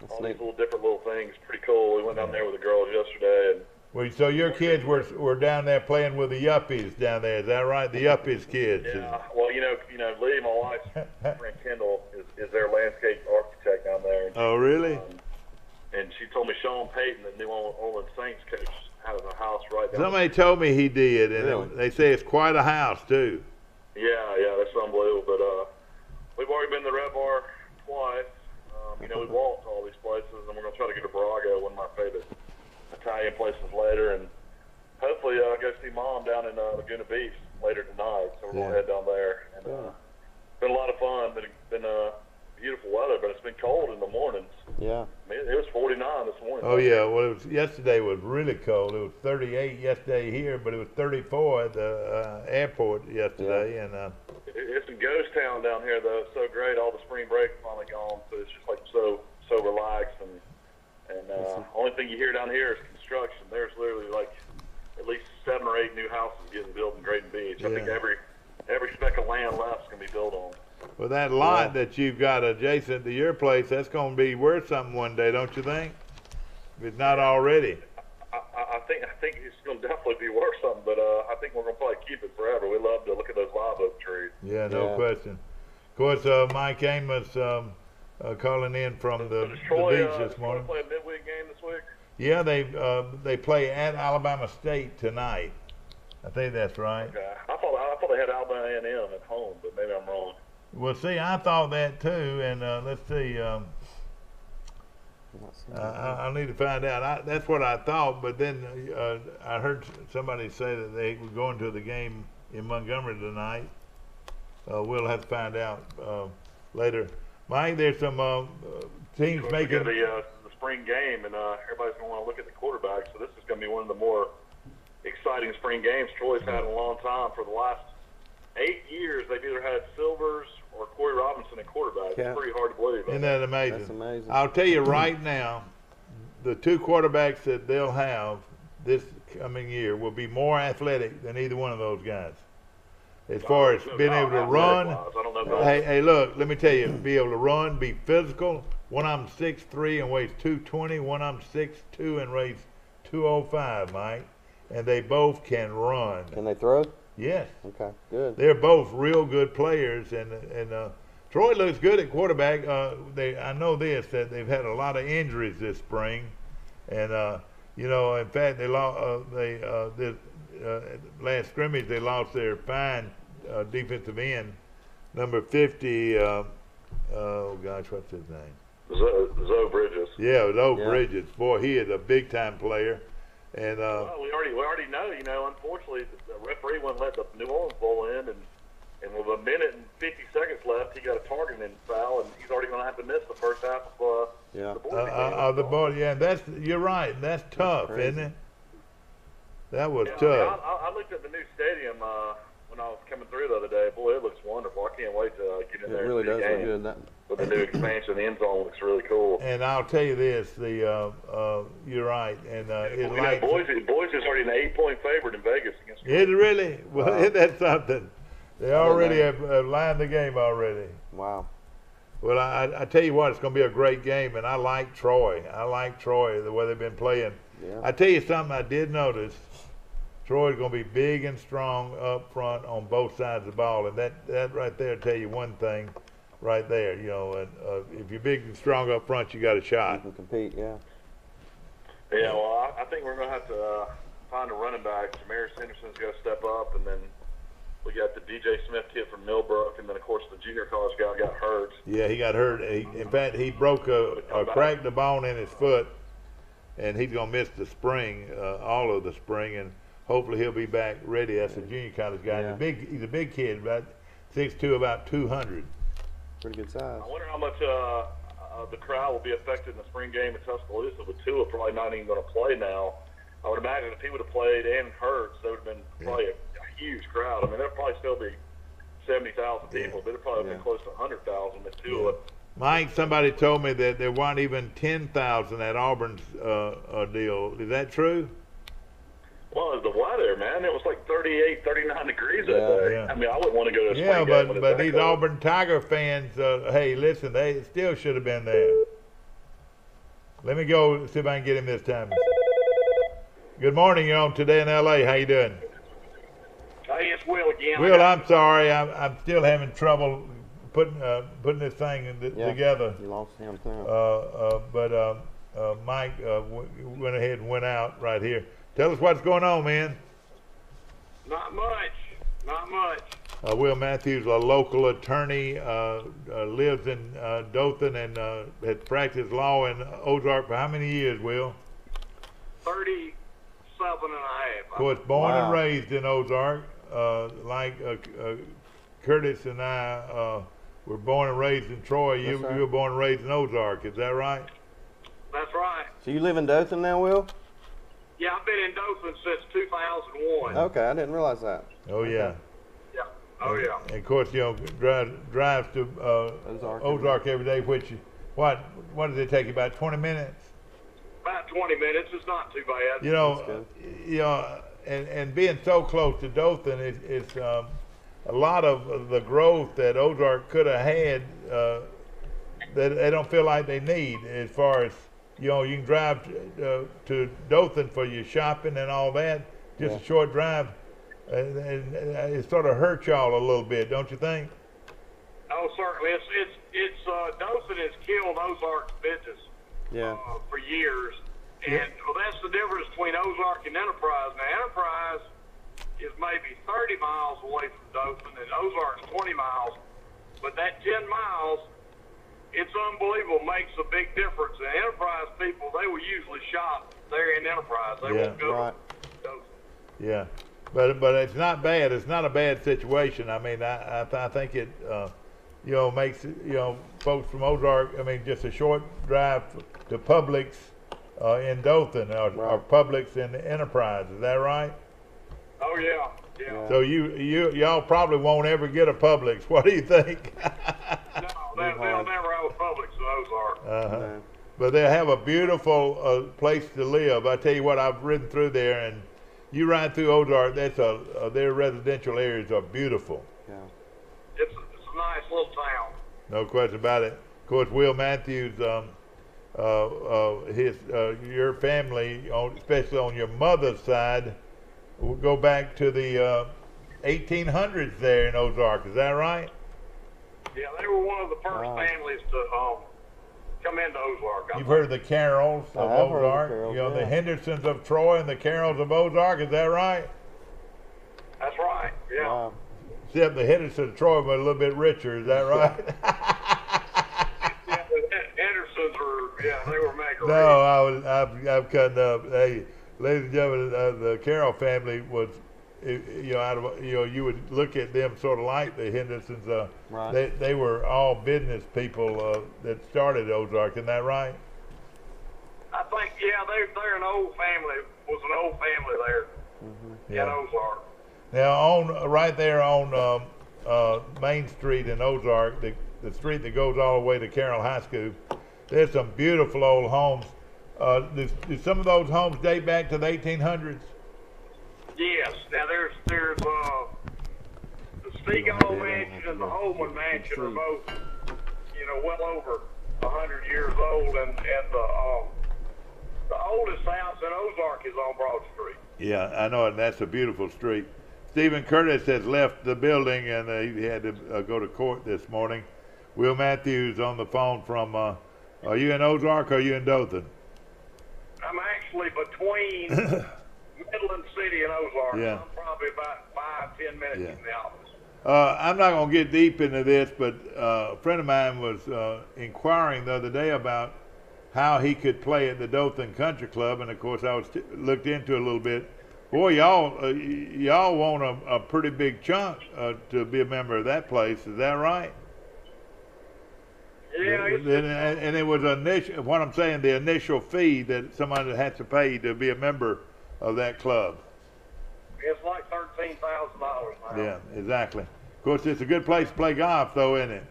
all these different little things. Pretty cool. We went down there with the girls yesterday. And well, so your kids were down there playing with the yuppies down there. Is that right? The yuppies kids. Yeah. Well, Lee, my wife's friend Kendall, is their landscape architect down there. And oh, really? And she told me Sean Payton, the New Orleans Saints coach, has a house right down. Somebody told me he did, and Really? they say it's quite a house too. Yeah, that's unbelievable. But we've already been to the Red Bar twice. We walked all these places, and we're going to try to get to Barago, one of my favorite Italian places later, and hopefully go see Mom down in Laguna Beach later tonight. So we're going to head down there. And it's been a lot of fun. Been beautiful weather, but it's been cold in the mornings. Yeah. I mean, it was 49 this morning. Oh yeah, well yesterday was really cold. It was 38 yesterday here, but it was 34 at the airport yesterday, and It's a ghost town down here, though. It's so great. All the spring break finally gone, so it's just like so relaxed. And only thing you hear down here is construction. There's literally like at least 7 or 8 new houses getting built in Drayton Beach. I think every speck of land left is going to be built on. well, that lot that you've got adjacent to your place, that's going to be worth something one day, don't you think? If it's not already. I think it's going to definitely be worth something, but I think we're going to probably keep it forever. We love to look at those live oak trees. Yeah, no question. Of course, Mike Amos calling in from the beach this morning. Play a midweek game this week? Yeah, they play at Alabama State tonight. I think that's right. Okay. I thought they had Alabama A&M at home, but maybe I'm wrong. Well, see, I thought that too, and let's see. I need to find out. That's what I thought, but then I heard somebody say that they were going to the game in Montgomery tonight. We'll have to find out later. Mike, there's some teams making the spring game, and everybody's going to want to look at the quarterback. So this is going to be one of the more exciting spring games Troy's had in a long time. For the last 8 years, they've either had Silvers or Corey Robinson at quarterback. Yeah. It's pretty hard to believe. Isn't that amazing? That's amazing. I'll tell you right now, the 2 quarterbacks that they'll have this coming year will be more athletic than either one of those guys. As far as being able to run, hey, look, let me tell you, be able to run, be physical. One of them's 6'3" and weighs 220. One of them's 6'2" and weighs 205, Mike. And they both can run. Can they throw? Yes. Okay, good. They're both real good players, and Troy looks good at quarterback. I know this, that they've had a lot of injuries this spring, and in fact they lost. Last scrimmage they lost their fine defensive end, number 50. Oh gosh, what's his name? Zoe Bridges. Yeah, Zoe Bridges. Boy, he is a big time player. And well, we already know. Unfortunately, the referee wouldn't let the New Orleans Bowl in, and with a minute and 50 seconds left, he got a targeting foul, and he's already going to have to miss the first half of the Boise game. You're right. That's tough, isn't it? That was tough. I looked at the new stadium when I was coming through the other day. Boy, it looks wonderful. I can't wait to get in there. It really and see does the look game. good. With the new expansion, the end zone looks really cool. And I'll tell you this: you're right. And Boise's already an 8-point favorite in Vegas against. Is it really? Well, isn't that something? They already have lined the game already. Wow. Well, I tell you what, it's going to be a great game, and I like Troy. The way they've been playing. Yeah. I tell you something I did notice. Troy's going to be big and strong up front on both sides of the ball, and that right there tell you one thing. Right there, and if you're big and strong up front, you got a shot. You can compete, yeah. Yeah, well, I think we're going to have to find a running back. Jamaris Henderson's got to step up, and then we got the DJ Smith kid from Millbrook, and then, of course, the junior college guy got hurt. Yeah, he got hurt. In fact, he broke cracked the bone in his foot, and he's going to miss the spring, all of the spring, and hopefully he'll be back ready. That's a junior college guy. Yeah. He's a big kid, about 6'2", about 200. Pretty good size. I wonder how much the crowd will be affected in the spring game in Tuscaloosa, with Tua probably not even going to play now. I would imagine if he would have played and Hurts, there would have been probably a huge crowd. I mean, there'd probably still be 70,000 people, but it'd probably have been close to 100,000 with Tua. Mike, somebody told me that there weren't even 10,000 at Auburn's deal. Is that true? Well, it was the weather, man. It was like 38, 39 degrees that day. Yeah. I mean, I wouldn't want to go to a spring game. But these Auburn Tiger fans, hey, listen, they still should have been there. Let me go see if I can get him this time. Good morning, you're on Today in L.A. How you doing? Hey, it's Will again. Will, I'm sorry. I'm still having trouble putting this thing together. You lost him too. But Mike went ahead and went out right here. Tell us what's going on, man. Not much. Not much. Will Matthews, a local attorney, lives in Dothan and has practiced law in Ozark for how many years, Will? 37 and a half. Of course, born and raised in Ozark, like Curtis and I were born and raised in Troy. You were born and raised in Ozark, is that right? That's right. So you live in Dothan now, Will? Yeah, I've been in Dothan since 2001. Okay, I didn't realize that. Oh, yeah. Yeah. Oh, yeah. And of course, you know, drives to Ozark every day, which, what does it take you, about 20 minutes? About 20 minutes. It's not too bad. You know, and being so close to Dothan, it's a lot of the growth that Ozark could have had that they don't feel like they need. As far as, you know, you can drive to Dothan for your shopping and all that, just a short drive, and it sort of hurts y'all a little bit, don't you think? Oh, certainly. It's Dothan has killed Ozark's business. For years, and that's the difference between Ozark and Enterprise. Now, Enterprise is maybe 30 miles away from Dothan, and Ozark's 20 miles, but that 10 miles, it's unbelievable, makes a big difference. The Enterprise people, they will usually shop there in Enterprise. They won't go to Dothan. Yeah, but it's not bad. It's not a bad situation. I mean, I think it, you know, makes, you know, folks from Ozark, I mean, just a short drive to Publix in Dothan or Publix in Enterprise. Is that right? Oh, yeah. Yeah. So y'all probably won't ever get a Publix. What do you think? No, they'll never have a Publix in Ozark. But they have a beautiful place to live. I tell you what, I've ridden through there, and you ride through Ozark, that's their residential areas are beautiful. Yeah. It's a nice little town. No question about it. Of course, Will Matthews, your family, especially on your mother's side, will go back to the 1800s there in Ozark. Is that right? Yeah, they were one of the first families to come into Ozark. You've heard of the Carrolls of Ozark? Carrolls, you know, the Hendersons of Troy and the Carrolls of Ozark. Is that right? That's right. Yeah. Except the Hendersons of Troy were a little bit richer. Is that right? Yeah, the Hendersons were. Yeah, they were mega rich. No, I'm cutting up. Hey, ladies and gentlemen, the Carroll family was, you know, you would look at them sort of like the Hendersons. They were all business people that started Ozark. Isn't that right? I think, yeah, they're an old family. Was an old family there in Ozark. Now, right there on Main Street in Ozark, the street that goes all the way to Carroll High School, there's some beautiful old homes. Do some of those homes date back to the 1800s? Yes. Now there's the Stegall Mansion and the Holman Mansion are both, you know, well over 100 years old, and the oldest house in Ozark is on Broad Street. Yeah, I know, and that's a beautiful street. Stephen Curtis has left the building, and he had to go to court this morning. Will Matthews on the phone from, are you in Ozark or are you in Dothan? I'm actually between Midland City and Ozark. Yeah. I'm probably about 5-10 minutes from the office. I'm not going to get deep into this, but a friend of mine was inquiring the other day about how he could play at the Dothan Country Club, and of course I was looked into it a little bit. Boy, y'all want a pretty big chunk to be a member of that place. Is that right? Yeah. And it was what I'm saying, the initial fee that somebody had to pay to be a member of that club. It's like $13,000 now. Yeah, exactly. Of course, it's a good place to play golf, though, isn't it?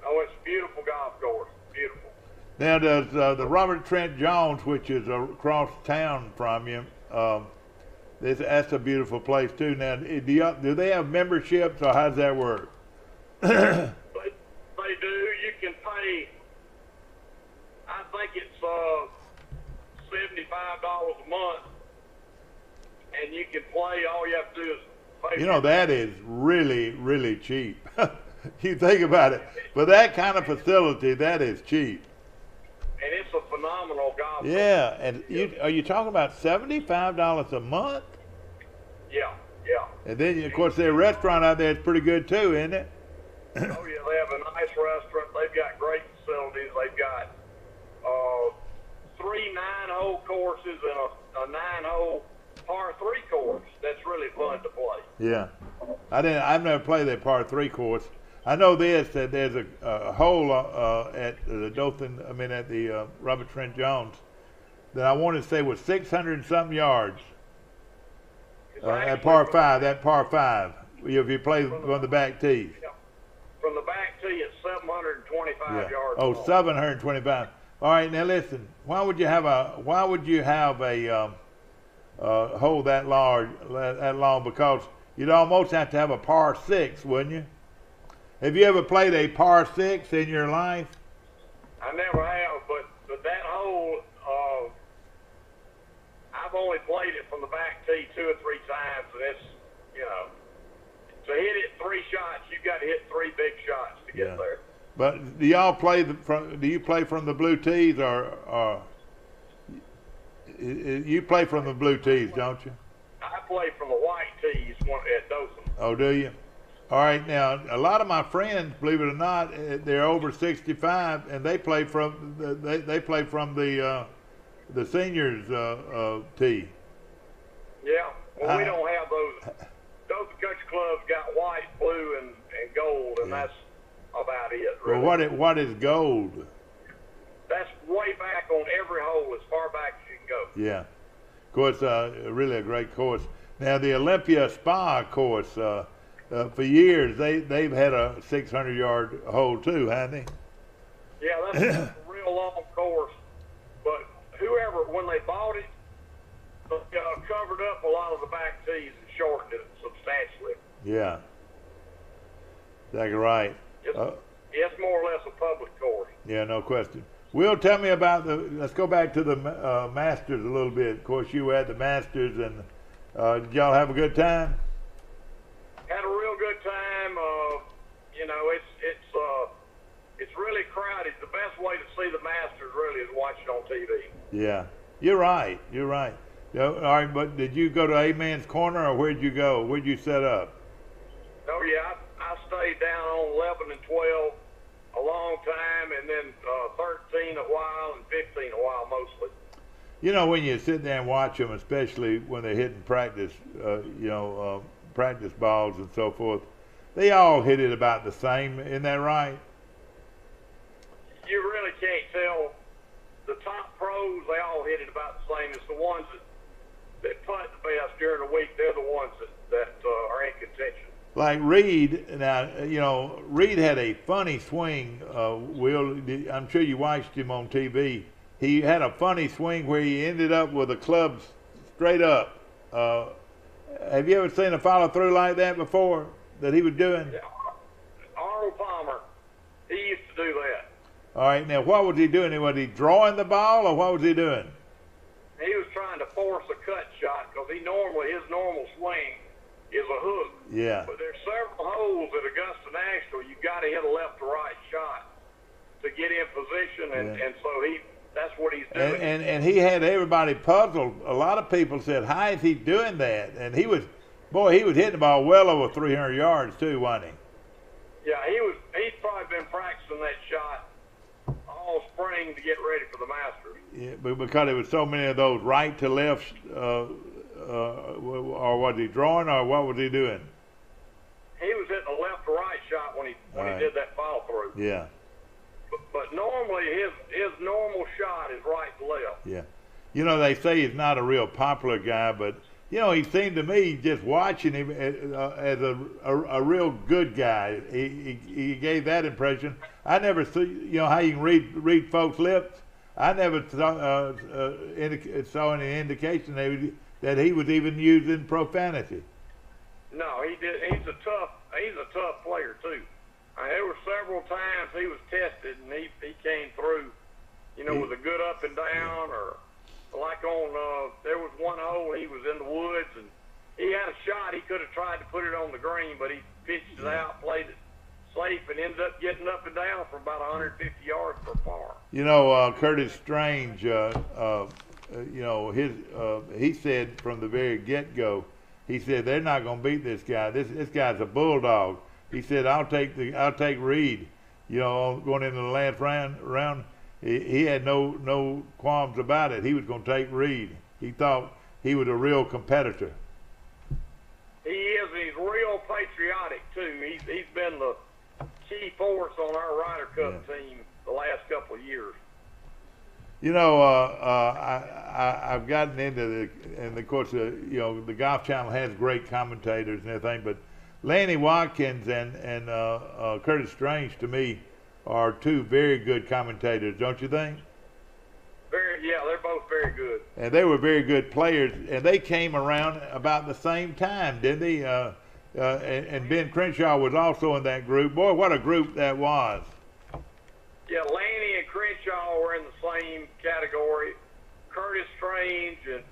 Oh, it's a beautiful golf course. Beautiful. Now, does the Robert Trent Jones, which is across town from you, that's a beautiful place too. Now, do they have memberships, or how does that work? They do. You can pay. I think it's $75 a month, and you can play. All you have to do is pay. You know, that is really, really cheap. You think about it. For that kind of facility, that is cheap. And it's a phenomenal golf. Yeah, and are you talking about $75 a month? Yeah. And then, of course, their restaurant out there is pretty good too, isn't it? Oh yeah, they have a nice restaurant. They've got great facilities. They've got 3 9-hole courses and a 9-hole par 3 course. That's really fun to play. Yeah, I've never played that par 3 course. I know this, that there's a hole at the Dothan. I mean, at the Robert Trent Jones, that I want to say was 600 and something yards. At par 5, that par 5. If you play from the back tees. Yeah. From the back tee, it's 725 yards. Oh, long. 725. All right, now listen. Why would you have a hole that long? Because you'd almost have to have a par 6, wouldn't you? Have you ever played a par 6 in your life? I never have, but that hole, I've only played it from the back tee 2 or 3 times, and it's, to hit it 3 shots, you've got to hit 3 big shots to get there. But do y'all play do you play from the blue tees, or you play from the blue tees, don't you? I play from the white tees at Dothan. Oh, do you? All right, now a lot of my friends, believe it or not, they're over 65, and they play from the seniors tee. Yeah, well, we don't have those. Dothan Country Club's got white, blue, and gold, and that's about it. Really. Well, what is gold? That's way back on every hole, as far back as you can go. Yeah, of course, really a great course. Now the Olympia Spa course. For years, they've had a 600-yard hole too, haven't they? Yeah, that's a real long course. But whoever, when they bought it, covered up a lot of the back tees and shortened it substantially. Yeah, that's right. It's more or less a public course. Yeah, no question. Will, tell me about let's go back to the Masters a little bit. Of course, you were at the Masters, and did y'all have a good time? Had a real good time. It's really crowded. The best way to see the Masters really is watch it on TV. Yeah, you're right. You're right. All right, but did you go to A-Man's Corner, or where'd you go? Where'd you set up? Oh yeah, I stayed down on 11 and 12 a long time, and then 13 a while and 15 a while mostly. You know, when you sit there and watch them, especially when they're hitting practice, practice balls and so forth, they all hit it about the same. Isn't that right? You really can't tell. The top pros, they all hit it about the same. It's the ones that putt the best during the week. They're the ones that are in contention. Like Reed, now, Reed had a funny swing, Will. I'm sure you watched him on TV. He had a funny swing where he ended up with a club straight up. Have you ever seen a follow-through like that before, that he was doing? Yeah. Arnold Palmer, he used to do that. All right, now what was he doing? Was he drawing the ball, or what was he doing? He was trying to force a cut shot, because his normal swing is a hook. Yeah. But there's several holes at Augusta National. You've got to hit a left to right shot to get in position, and so that's what he's doing. And he had everybody puzzled. A lot of people said, how is he doing that? And he was hitting the ball well over 300 yards too, wasn't he? Yeah, he's probably been practicing that shot all spring to get ready for the Masters. Yeah, but because there was so many of those right to left, or was he drawing, or what was he doing? He was hitting a left to right shot when he did that follow through. Yeah. But normally his normal shot is right to left. Yeah. You know, they say he's not a real popular guy, but he seemed to me, just watching him, as a real good guy. He gave that impression. I never see, how you can read folks' lips. I never saw any indication that he was even using profanity. No, he did. He's a tough player too. There were several times he was tested, and he came through, with a good up and down, or like on, there was one hole he was in the woods, and he had a shot. He could have tried to put it on the green, but he pitched it out, played it safe, and ended up getting whizzing up and down for about 150 yards per far. You know, Curtis Strange, you know, he said from the very get-go, he said they're not going to beat this guy. This guy's a bulldog. He said I'll take Reed. You know, going into the last round, he had no qualms about it. He was going to take Reed. He thought he was a real competitor. He is. He's real patriotic too. He's been the key force on our Ryder Cup team the last couple of years. You know, I've gotten into and of course, you know, the Golf Channel has great commentators and everything, but Lanny Watkins and Curtis Strange, to me, are two very good commentators, don't you think? Yeah, they're both very good. And they were very good players, and they came around about the same time, didn't they? And Ben Crenshaw was also in that group. Boy, what a group that was. Yeah, Lanny and Crenshaw were in the same category. Curtis Strange, and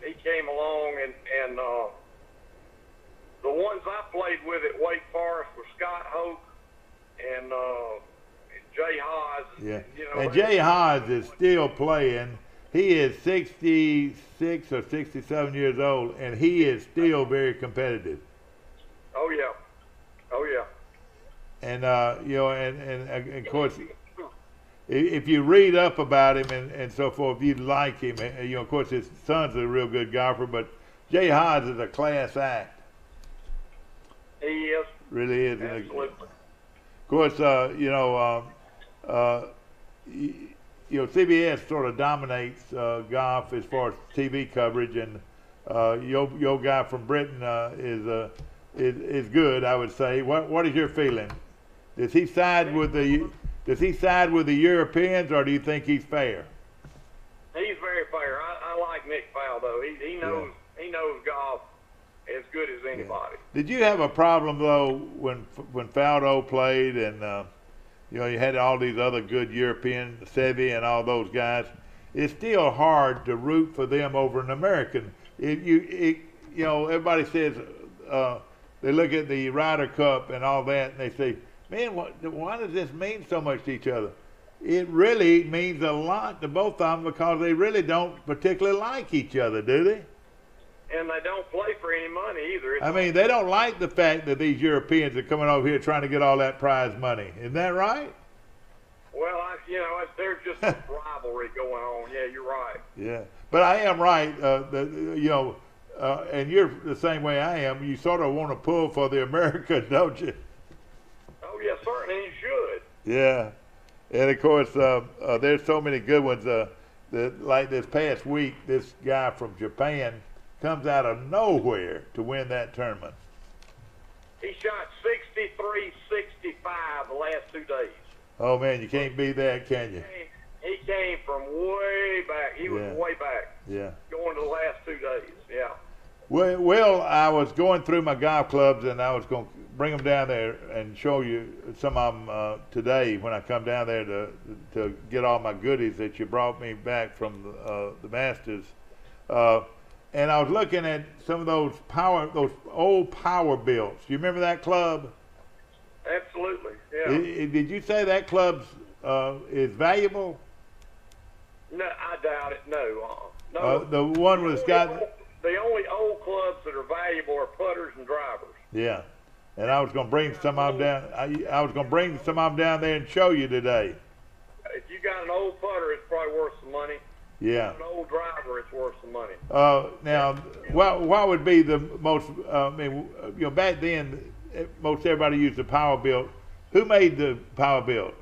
he came along, and the ones I played with at Wake Forest were Scott Hoke and Jay Haas. Yeah, you know, and Jay Haas is still playing. He is 66 or 67 years old, and he is still very competitive. Oh yeah, oh yeah. And you know, and of course, if you read up about him and so forth, if you like him, you know, of course, his son's a real good golfer, but Jay Haas is a class act. He is. Really is. Absolutely. Of course, you know, CBS sort of dominates golf as far as TV coverage, and your guy from Britain is good, I would say. What is your feeling? Does he side with the Europeans, or do you think he's fair? He's very fair. I like Nick Faldo. He knows golf as good as anybody. Yeah. Did you have a problem though when Faldo played, and you know, you had all these other good European, Seve and all those guys? It's still hard to root for them over an American. You know, everybody says they look at the Ryder Cup and all that, and they say, man, why does this mean so much to each other? It really means a lot to both of them because they really don't particularly like each other, do they? And they don't play for any money either. I mean, they don't like the fact that these Europeans are coming over here trying to get all that prize money. Isn't that right? Well, you know, there's just a rivalry going on. Yeah, you're right. Yeah, but I am right. You know, and you're the same way I am. You sort of want to pull for the America, don't you? Oh, yeah, certainly you should. Yeah, and of course, there's so many good ones. Like this past week, this guy from Japan comes out of nowhere to win that tournament. He shot 63-65 the last 2 days. Oh man, you can't beat that, can you? He came from way back. He was way back. Yeah. Going to the last 2 days. Yeah. Well, I was going through my golf clubs, and I was going to bring them down there and show you some of them today when I come down there to get all my goodies that you brought me back from the Masters. And I was looking at some of those old power builds. You remember that club? Absolutely, yeah. Did you say that club is valuable? No, I doubt it. No. No. The one with Scott. The only old clubs that are valuable are putters and drivers. Yeah, and I was going to bring some of them down. I was going to bring some of them down there and show you today. If you got an old putter, it's probably worth some money. Yeah. An old driver, it's worth some money. Now, what would be the most? I mean, you know, back then, most everybody used the Power Built. Who made the Power Built?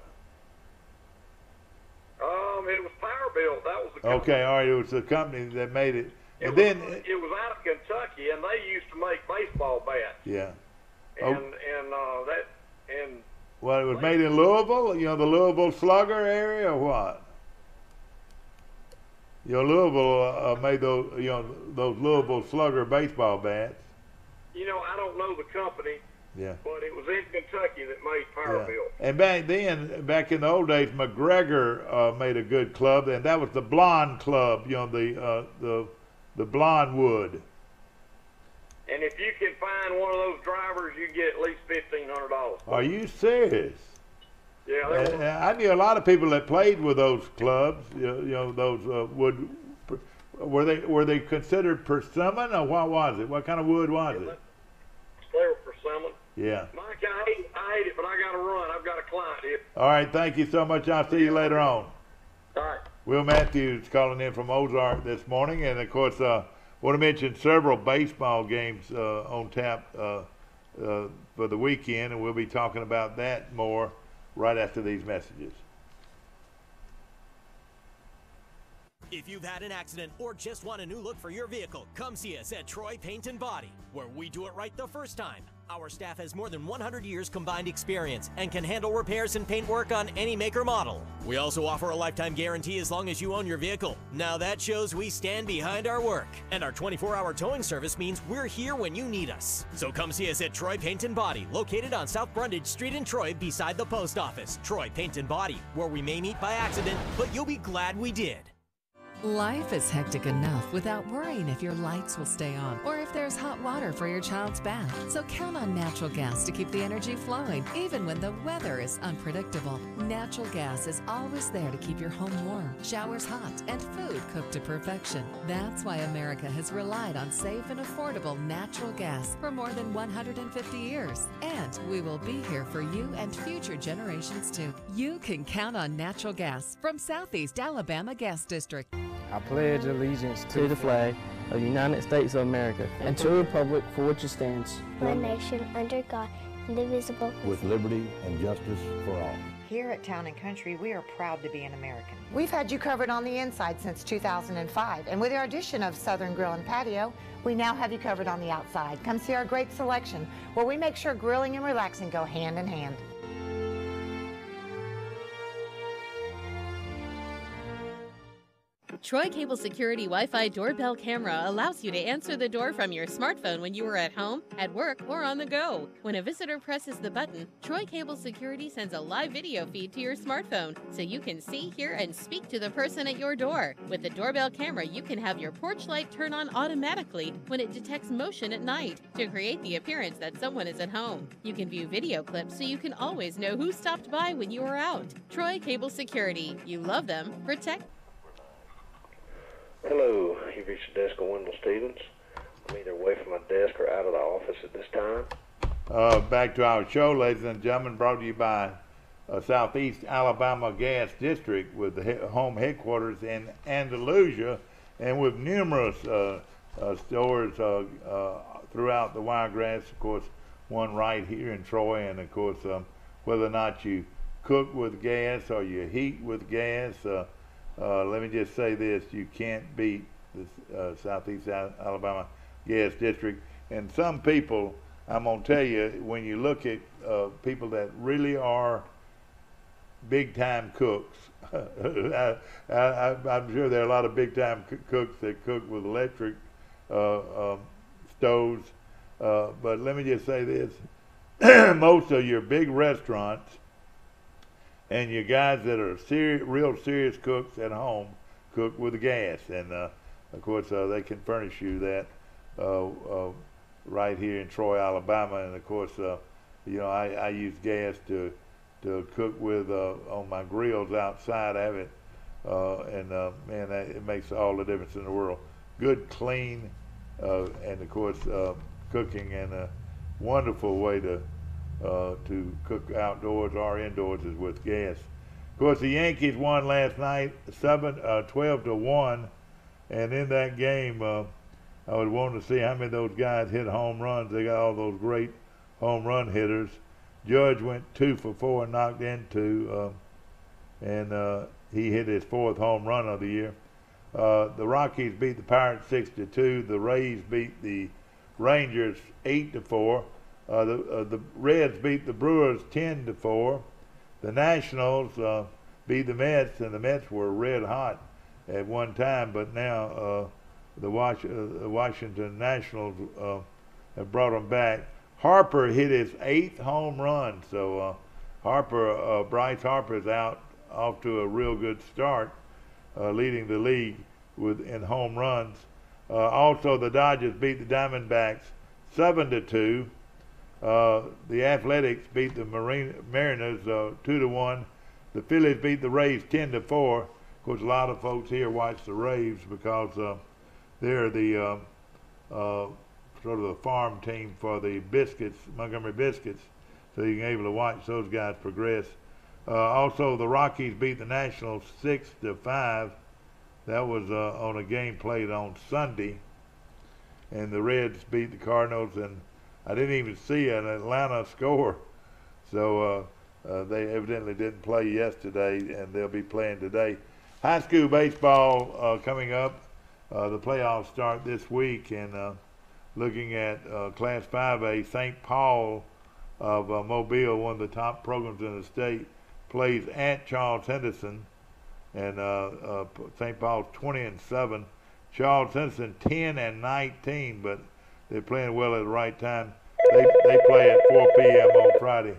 It was Power Built. That was the company. Okay, all right. It was the company that made it. It was out of Kentucky, and they used to make baseball bats. Yeah. Well, it was made in Louisville. You know, the Louisville Slugger area, or what? You know, Louisville made those. You know, those Louisville Slugger baseball bats. You know, I don't know the company. Yeah. But it was in Kentucky that made Power Built. And back in the old days, McGregor made a good club, and that was the Blonde Club. You know, the blonde wood. And if you can find one of those drivers, you get at least $1,500. Are you serious? Yeah, I knew a lot of people that played with those clubs. Those were they considered persimmon, or what was it? What kind of wood was it? They were persimmon. Yeah. Mike, I hate it, but I got to run. I've got a client here. All right, thank you so much. I'll see you later on. All right. Will Matthews calling in from Ozark this morning, and of course, want to mention several baseball games on tap for the weekend, and we'll be talking about that more right after these messages. If you've had an accident or just want a new look for your vehicle, come see us at Troy Paint and Body, where we do it right the first time. Our staff has more than 100 years combined experience and can handle repairs and paint work on any make or model. We also offer a lifetime guarantee as long as you own your vehicle. Now that shows we stand behind our work. And our 24-hour towing service means we're here when you need us. So come see us at Troy Paint and Body, located on South Brundage Street in Troy beside the post office. Troy Paint and Body, where we may meet by accident, but you'll be glad we did. Life is hectic enough without worrying if your lights will stay on or if there's hot water for your child's bath. So count on natural gas to keep the energy flowing, even when the weather is unpredictable. Natural gas is always there to keep your home warm, showers hot, and food cooked to perfection. That's why America has relied on safe and affordable natural gas for more than 150 years. And we will be here for you and future generations too. You can count on natural gas from Southeast Alabama Gas District. I pledge allegiance to the flag of the United States of America and to the republic for which it stands, one nation under God, indivisible, with liberty and justice for all. Here at Town & Country, we are proud to be an American. We've had you covered on the inside since 2005, and with our addition of Southern Grill and Patio, we now have you covered on the outside. Come see our great selection, where we make sure grilling and relaxing go hand in hand. Troy Cable Security Wi-Fi doorbell camera allows you to answer the door from your smartphone when you are at home, at work, or on the go. When a visitor presses the button, Troy Cable Security sends a live video feed to your smartphone so you can see, hear, and speak to the person at your door. With the doorbell camera, you can have your porch light turn on automatically when it detects motion at night to create the appearance that someone is at home. You can view video clips so you can always know who stopped by when you are out. Troy Cable Security. You love them. Protect. Hello, you've reached the desk of Wendell Stevens. I'm either away from my desk or out of the office at this time. Back to our show, ladies and gentlemen, brought to you by Southeast Alabama Gas District with the home headquarters in Andalusia and with numerous stores throughout the Wiregrass. Of course, one right here in Troy, and of course, whether or not you cook with gas or you heat with gas, let me just say this, you can't beat the Southeast Alabama Gas District. And some people, I'm going to tell you, when you look at people that really are big-time cooks, I'm sure there are a lot of big-time cooks that cook with electric stoves, but let me just say this, most of your big restaurants and your guys that are real serious cooks at home cook with gas, and of course they can furnish you that right here in Troy, Alabama. And of course, I use gas to cook with on my grills outside. I have it, and man, it makes all the difference in the world. Good, clean, and of course cooking, and a wonderful way to cook outdoors or indoors is with gas. Of course, the Yankees won last night 12-1, and in that game, I was wanting to see how many of those guys hit home runs. They got all those great home run hitters. Judge went 2 for 4 and knocked in 2, and he hit his 4th home run of the year. The Rockies beat the Pirates 6-2. The Rays beat the Rangers 8-4. The Reds beat the Brewers 10-4. The Nationals beat the Mets, and the Mets were red hot at one time, but now the Washington Nationals have brought them back. Harper hit his 8th home run, so Bryce Harper is off to a real good start, leading the league in home runs. Also, the Dodgers beat the Diamondbacks 7-2. The Athletics beat the Mariners 2-1. The Phillies beat the Rays 10-4. Of course, a lot of folks here watch the Rays because they're the sort of the farm team for the Biscuits, Montgomery Biscuits. So you can able to watch those guys progress. Also, the Rockies beat the Nationals 6-5. That was on a game played on Sunday. And the Reds beat the Cardinals, and I didn't even see an Atlanta score. So they evidently didn't play yesterday, and they'll be playing today. High school baseball coming up. The playoffs start this week, and looking at Class 5A, St. Paul of Mobile, one of the top programs in the state, plays at Charles Henderson, and St. Paul's 20-7. Charles Henderson 10-19, but they're playing well at the right time. They play at 4 p.m. on Friday.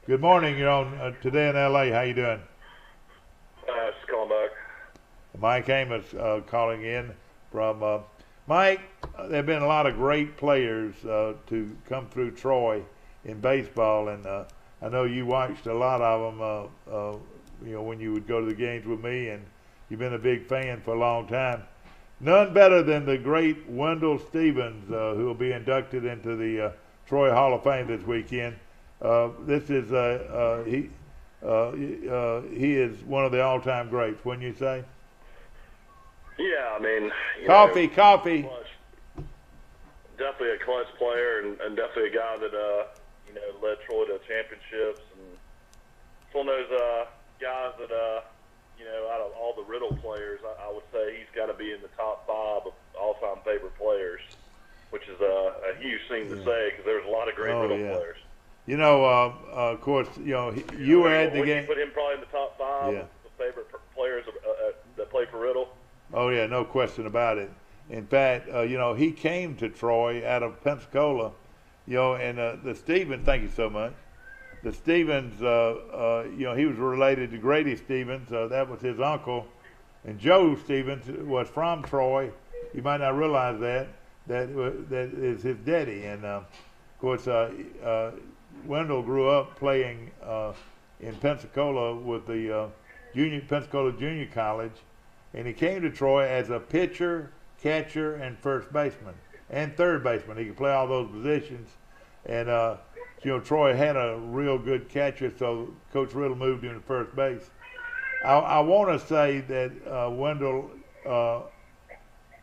Good morning. You're on Today in L.A. How you doing? Just calling back. Mike Amos calling in from Mike. There have been a lot of great players to come through Troy in baseball, and I know you watched a lot of them. When you would go to the games with me, and you've been a big fan for a long time. None better than the great Wendell Stevens, who will be inducted into the Troy Hall of Fame this weekend. This is he is one of the all-time greats, wouldn't you say? Yeah, I mean, coffee. Definitely a clutch player, and definitely a guy that led Troy to championships, and it's one of those guys that out of all the Riddle players, I would say he's got to be in the top 5 of all-time favorite players, which is a huge thing to say because there's a lot of great Riddle players. Of course, you were at the game. You put him probably in the top 5 of the favorite players that play for Riddle. Oh yeah, no question about it. In fact, he came to Troy out of Pensacola, and the Stevens. Thank you so much. The Stevens, he was related to Grady Stevens. That was his uncle, and Joe Stevens was from Troy. You might not realize that is his daddy. And of course, Wendell grew up playing in Pensacola with the Pensacola Junior College, and he came to Troy as a pitcher, catcher, and first baseman, and third baseman. He could play all those positions, and Troy had a real good catcher, so Coach Riddle moved him to first base. I want to say that Wendell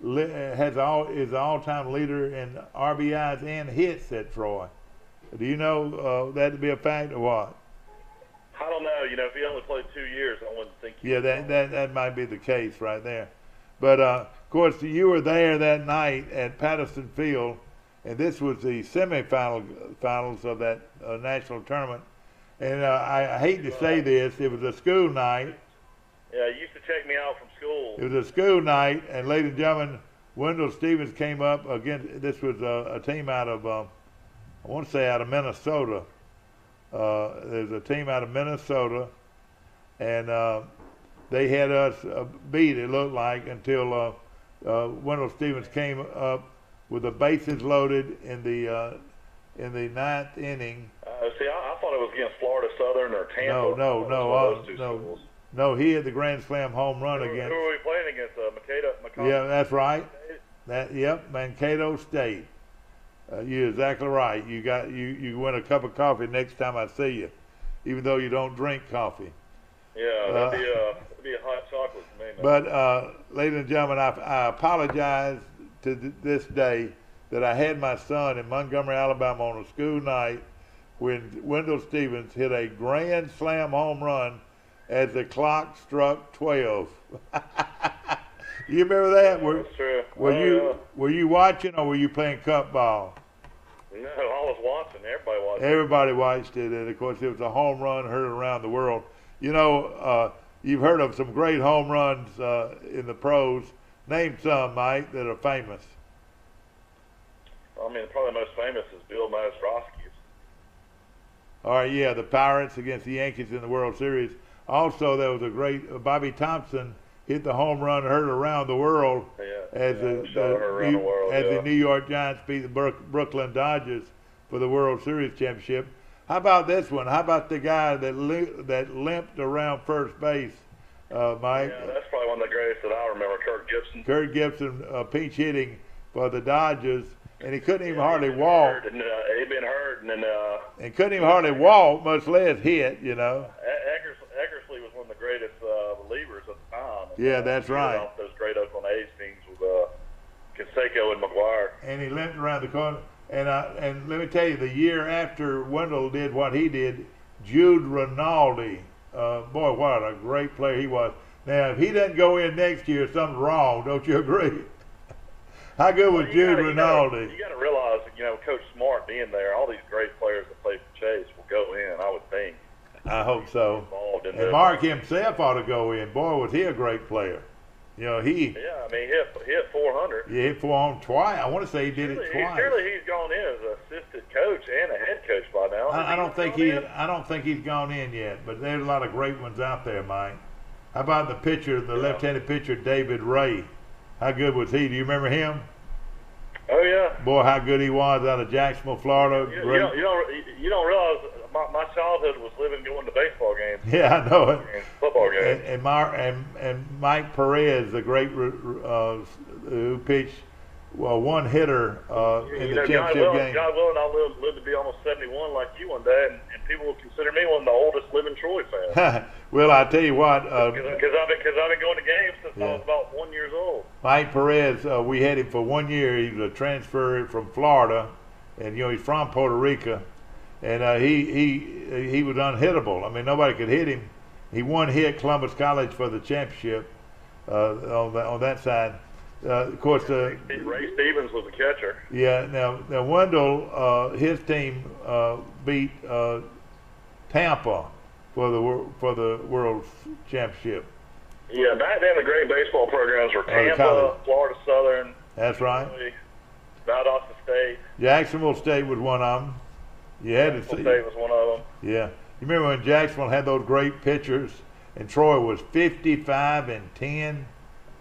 is the all-time leader in RBIs and hits at Troy. Do you know that to be a fact or what? I don't know. If he only played 2 years, I wouldn't think. Yeah, that might be the case right there. But of course, you were there that night at Patterson Field. And this was the semifinals of that national tournament. And I hate to say this, it was a school night. Yeah, you used to check me out from school. It was a school night, and ladies and gentlemen, Wendell Stevens came up against, this was a team out of, I want to say out of Minnesota. There's a team out of Minnesota, and they had us beat, it looked like, until Wendell Stevens came up with the bases loaded in the 9th inning. See, I thought it was against Florida Southern or Tampa. No, he had the grand slam home run against. Who were we playing against? Mankato? Yeah, that's right. Mankato State. You're exactly right. You win a cup of coffee next time I see you, even though you don't drink coffee. Yeah, that'd be a hot chocolate to me. But ladies and gentlemen, I apologize to this day that I had my son in Montgomery, Alabama on a school night when Wendell Stevens hit a grand slam home run as the clock struck 12. You remember that? That's true. Were you watching or were you playing cup ball? No, I was watching. Everybody watched it. Everybody watched it, and of course it was a home run heard around the world. You've heard of some great home runs in the pros. Name some, Mike, that are famous. I mean, probably the most famous is Bill Mazeroski's. All right, yeah, the Pirates against the Yankees in the World Series. Also, there was a great Bobby Thompson hit the home run heard around the world as the New York Giants beat the Brooklyn Dodgers for the World Series championship. How about this one? How about the guy that limped around first base, Mike? Yeah, that's probably one of the greatest that I remember, Kirk Gibson. Kirk Gibson pinch hitting for the Dodgers, and he couldn't even hardly walk. He'd been hurt, and couldn't even hardly walk, much less hit, you know. Eckersley was one of the greatest relievers at the time. Yeah, that's right. Off those great Oakland A's teams with Canseco and McGuire. And he limped around the corner. And let me tell you, the year after Wendell did what he did, Jude Rinaldi, boy, what a great player he was. Now, if he doesn't go in next year, something's wrong. Don't you agree? How good was Jude Rinaldi? You got to realize, Coach Smart being there, all these great players that play for Chase will go in, I would think. I hope so. And Mark himself ought to go in. Boy, was he a great player. Yeah, I mean, he hit 400. Yeah, he hit 400 twice. I want to say he did it twice. Surely he's gone in as an assistant coach and a head coach by now. I don't think he's gone in yet, but there's a lot of great ones out there, Mike. How about the pitcher, the left-handed pitcher, David Ray? How good was he? Do you remember him? Oh yeah. Boy, how good he was out of Jacksonville, Florida. You don't realize my childhood was going to baseball games. Yeah, I know it. Football games. And Mike Perez, the great who pitched one hitter in the championship game. God willing, I'll live to be almost 71 like you one day, and people will consider me one of the oldest living Troy fans. Well, I tell you what. Because I've been going to games since I was about 1 year old. Mike Perez, we had him for 1 year. He was a transfer from Florida, and he's from Puerto Rico. And he was unhittable. I mean, nobody could hit him. He won hit Columbus College for the championship on that side. Of course, Ray Stevens was the catcher. Yeah. Now Wendell, his team beat Tampa for the World Championship. Yeah, back then the great baseball programs were Tampa, Florida Southern. That's right. Valdosta State. Jacksonville State was one of them. You had to see. State was one of them. Yeah. You remember when Jacksonville had those great pitchers, and Troy was 55-10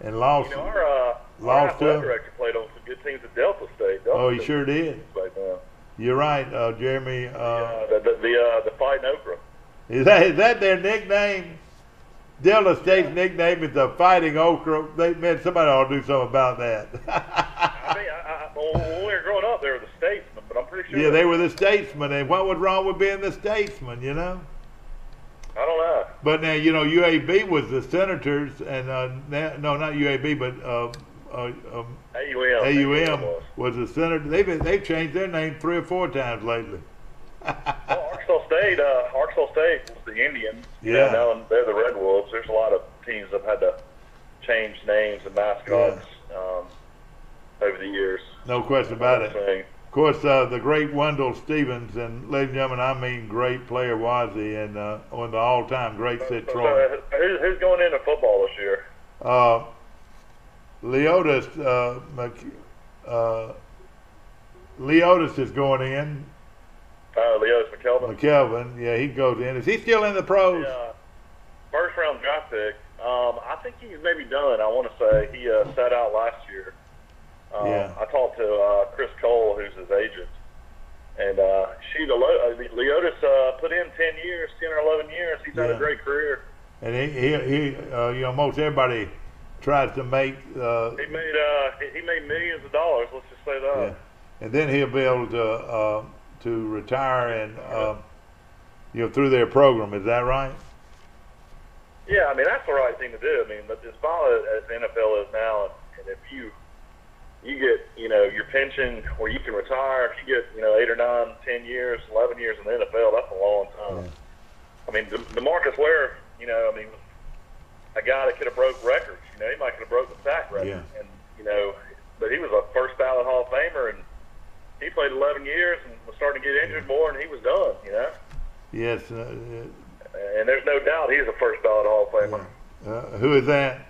and lost. Our athletic director played on some good teams at Delta State. He sure did. You're right, Jeremy. The Fighting Okra. Is that their nickname? Delta State's nickname is the Fighting Okra. Somebody ought to do something about that. When we were growing up, they were the Statesmen, but I'm pretty sure. Yeah, they were the Statesmen, and what was wrong with being the Statesmen, I don't know. But now, UAB was the Senators, and no, not UAB, but AUM was the Senator. They've changed their name 3 or 4 times lately. Arkansas State was the Indians. Yeah. Now they're the Red Wolves. There's a lot of teams that have had to change names and mascots over the years. No question about it. Of course, the great Wendell Stevens, and ladies and gentlemen, I mean great player was he, and one of the all-time greats at Troy. Who's going into football this year? Leotis is going in. Leotis McKelvin. McKelvin, yeah, he goes in. Is he still in the pros? First round draft pick. I think he's maybe done. I want to say he sat out last year. I talked to Chris Cole, who's his agent, and Leotis put in 10 or 11 years. He's had a great career. And he most everybody tries to make. He made millions of dollars. Let's just say that. Yeah. And then he'll be able to retire and through their program. Is that right? Yeah, I mean that's the right thing to do. I mean, but as violent as the NFL is now, and if you get your pension where you can retire, if you get 8 or 9, 10 years, 11 years in the NFL, that's a long time. Yeah. I mean, DeMarcus Ware, a guy that could have broke records. He might could have broke the sack record, and but he was a first ballot Hall of Famer, and he played 11 years and was starting to get injured more, and he was done. Yes. And there's no doubt he's a first ballot Hall of Famer. Who is that?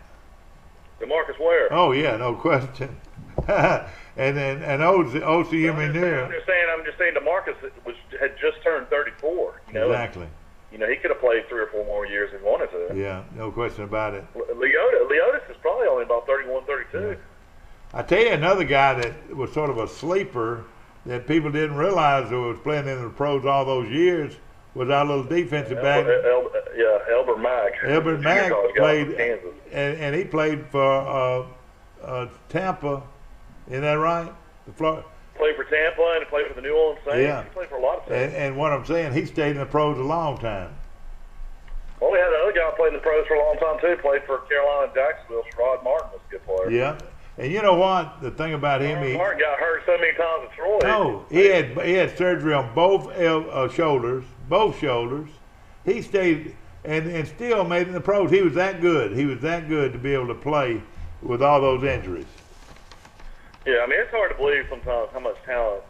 DeMarcus Ware. Oh yeah, no question. and O.C. I'm just saying DeMarcus had just turned 34. Exactly. He could have played 3 or 4 more years if he wanted to. Yeah, no question about it. Leotis is probably only about 31, 32. Yeah. I tell you another guy that was sort of a sleeper that people didn't realize who was playing in the pros all those years was our little defensive back. Elbert Mack. Elbert Mack played, and he played for Tampa. Isn't that right? Played for Tampa and he played for the New Orleans Saints. Yeah. He played for a lot of teams. And what I'm saying, he stayed in the pros a long time. Well, we had another guy who played in the pros for a long time too. Played for Carolina and Jacksonville. Rod Martin was a good player. Yeah. And you know what? The thing about him, Martin got hurt so many times at Troy. No, he had surgery on both shoulders. He stayed and still made it in the pros. He was that good. He was that good to be able to play with all those injuries. Yeah, I mean, it's hard to believe sometimes how much talent,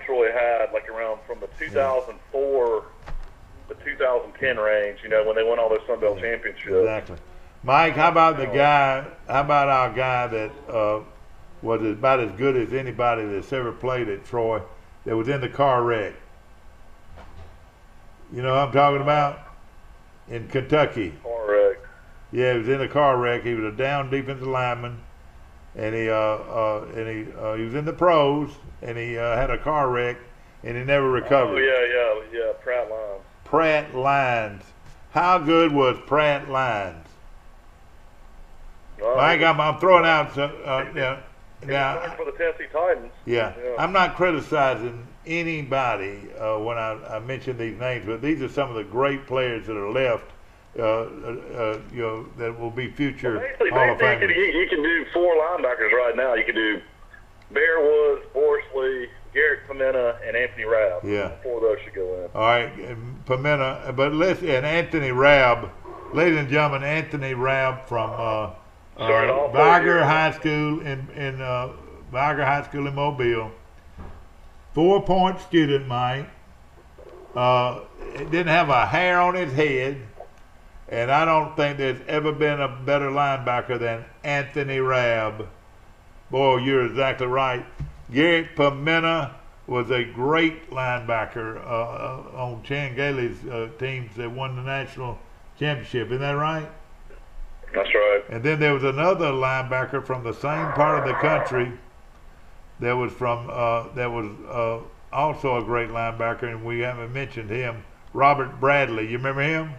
Troy had, like around from the 2004 to 2010 range, when they won all those Sun Belt championships. Exactly. Mike, how about our guy that was about as good as anybody that's ever played at Troy that was in the car wreck? You know what I'm talking about? In Kentucky. Car wreck. Yeah, he was in a car wreck. He was a down defensive lineman, and he was in the pros, and he had a car wreck, and he never recovered. Oh, yeah, Pratt Lyons. Pratt Lyons. How good was Pratt Lyons? Mike, I'm throwing out. Now, for the Tennessee Titans. Yeah, I'm not criticizing anybody when I mention these names, but these are some of the great players that are left. That will be future Hall of Famers. You can do 4 linebackers right now. You can do Bear Woods, Borsley, Garrett Pimenta, and Anthony Rabb. Yeah. 4 of those should go in. All right, Pimenta, but listen, and Anthony Rabb, ladies and gentlemen, Anthony Rabb from Viger High School in Viger High School in Mobile. 4-point student, Mike. Didn't have a hair on his head. And I don't think there's ever been a better linebacker than Anthony Rabb. Boy, you're exactly right. Garrett Pimenta was a great linebacker on Chan Gailey's teams that won the national championship. Isn't that right? That's right. And then there was another linebacker from the same part of the country that was also a great linebacker, and we haven't mentioned him, Robert Bradley. You remember him?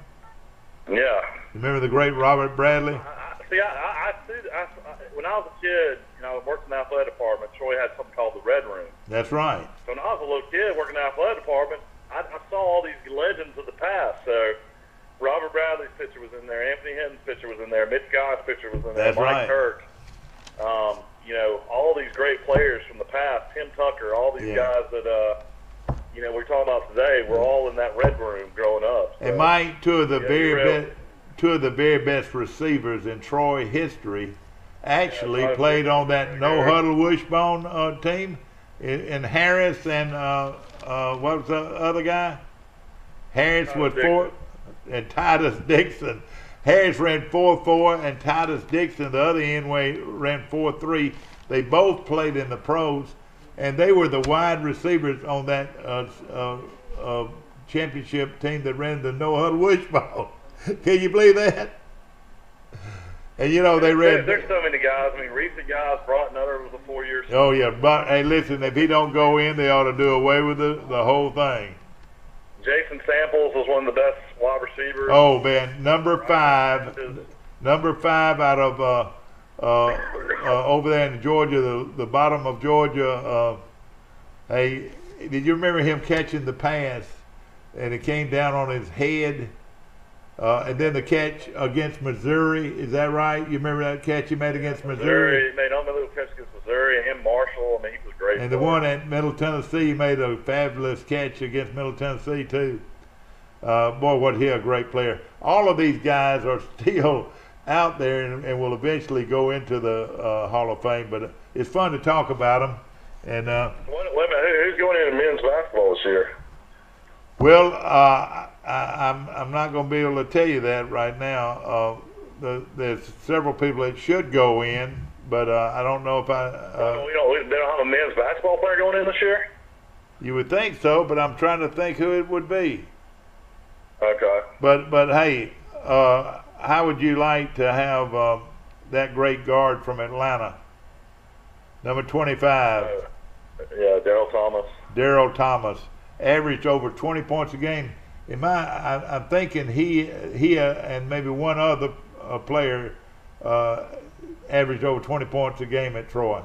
Yeah. Remember the great Robert Bradley? When I was a kid, I worked in the athletic department. Troy had something called the Red Room. That's right. So when I was a little kid working in the athletic department, I saw all these legends of the past. So Robert Bradley's picture was in there. Anthony Hinton's picture was in there. Mitch Guy's picture was in there. That's Mike right. Kirk. All these great players from the past. Tim Tucker. All these guys that we're talking about today. We're all in that Red Room growing up. So. And Mike, two of the very best receivers in Troy history actually played on that no huddle wishbone team. And Harris and what was the other guy? Harris was 4, and Titus Dixon. Harris ran 4.4, and Titus Dixon, the other end, ran 4.3. They both played in the pros, and they were the wide receivers on that championship team that ran the no huddle wishbone. Can you believe that? And they ran. There's so many guys. I mean, recent guys. Broughton Nutter was a 4-year. Oh yeah, but hey, listen, if he don't go in, they ought to do away with the whole thing. Jason Samples was one of the best wide receivers. Oh man, number 5 out of over there in Georgia, the bottom of Georgia. Hey, did you remember him catching the pass, and it came down on his head? And then the catch against Missouri, is that right? You remember that catch he made against Missouri? He made a little catch against Missouri, and Marshall. I mean, he was great. And the one at Middle Tennessee, he made a fabulous catch against Middle Tennessee too. Boy, was he a great player. All of these guys are still out there and will eventually go into the Hall of Fame, but it's fun to talk about them. And wait a minute, who's going into men's basketball this year? Well, I'm not going to be able to tell you that right now. There's several people that should go in, but I don't know if I. They don't have a men's basketball player going in this year? You would think so, but I'm trying to think who it would be. Okay. But hey, how would you like to have that great guard from Atlanta, number 25? Yeah, Daryl Thomas. Daryl Thomas averaged over 20 points a game. I'm thinking he and maybe one other player averaged over 20 points a game at Troy.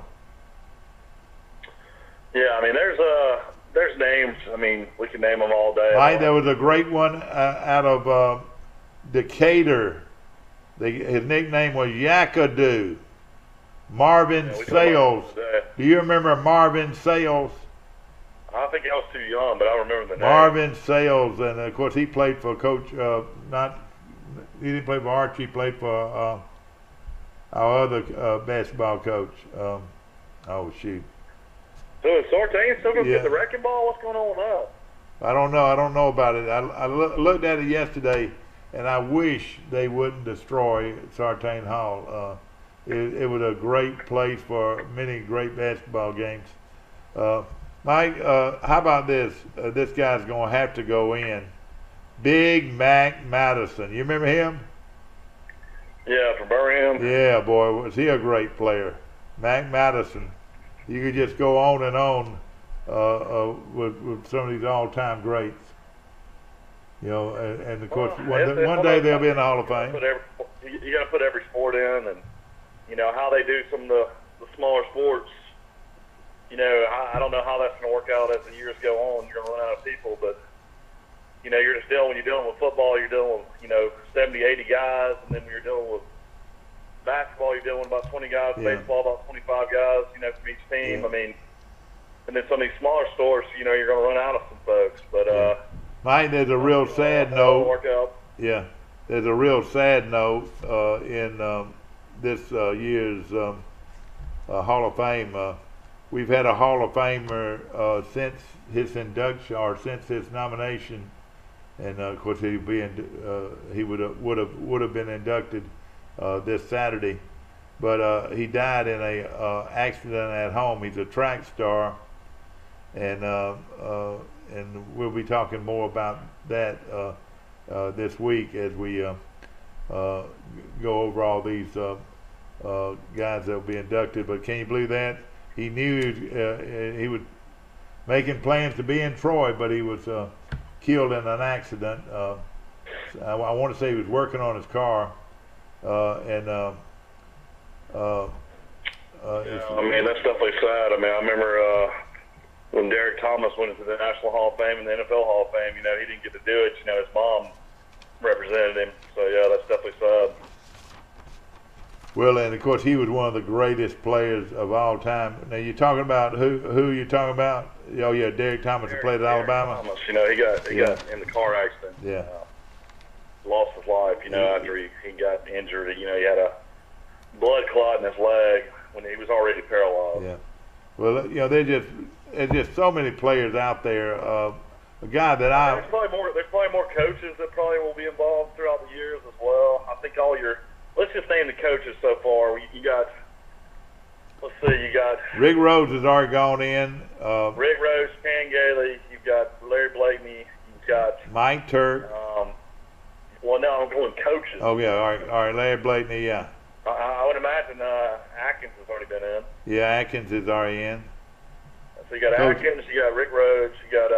Yeah, I mean, there's names. I mean, we can name them all day. Right, there was a great one out of Decatur. His nickname was Yakadoo. Marvin Sales. Do you remember Marvin Sales? I think I was too young, but I remember the name. Marvin Sales, and of course he played for Coach. He didn't play for Archie. He played for our other basketball coach. Oh shoot. So is Sartain still going to get the wrecking ball? What's going on with that? I don't know. I don't know about it. I looked at it yesterday, and I wish they wouldn't destroy Sartain Hall. It was a great place for many great basketball games. Mike, how about this? This guy's going to have to go in. Big Mac Madison. You remember him? Yeah, from Birmingham. Yeah, boy, was he a great player. Mac Madison. You could just go on and on with some of these all-time greats. You know, and of course, one day they'll be in the Hall of Fame. You got to put every sport in, and you know how they do some of the smaller sports. You know, I don't know how that's going to work out as the years go on. You're going to run out of people, but you know, you're just when you're dealing with football, you're dealing with 70, 80 guys, and then when you're dealing with basketball, you're dealing with about 20 guys. Yeah. Baseball, about 25 guys. You know, from each team. Yeah. I mean, and then some of these smaller stores, you know, you're going to run out of some folks. But Mike, there's a real sad note. Yeah, there's a real sad note in this year's Hall of Fame. We've had a Hall of Famer since his induction or since his nomination, and of course he would have been inducted this Saturday, but he died in a accident at home. He's a track star, and we'll be talking more about that this week as we go over all these guys that will be inducted. But can you believe that? He knew he was making plans to be in Troy, but he was killed in an accident. I want to say he was working on his car, I mean, that's definitely sad. I mean, I remember when Derek Thomas went into the National Hall of Fame and the NFL Hall of Fame, you know, he didn't get to do it. You know, his mom represented him. So, yeah, that's definitely sad. Well, and of course, he was one of the greatest players of all time. Now, you're talking about who you're talking about? Oh, yeah, Derek Thomas, who played at Alabama. Thomas, you know, he got in the car accident. Yeah. Lost his life, you know, after he got injured. You know, he had a blood clot in his leg when he was already paralyzed. Yeah. Well, you know, there's just so many players out there. A guy that there's probably more coaches that probably will be involved throughout the years as well. I think let's just name the coaches so far. You got Rick Rhodes has already gone in. Rick Rhodes, Pan Gailey. You've got Larry Blakeney. You've got Mike Turk. Well, no, I'm going coaches. Oh yeah, all right, Larry Blakeney, yeah. I would imagine Atkins has already been in. Yeah, Atkins is already in. So you got Atkins, you got Rick Rhodes, you got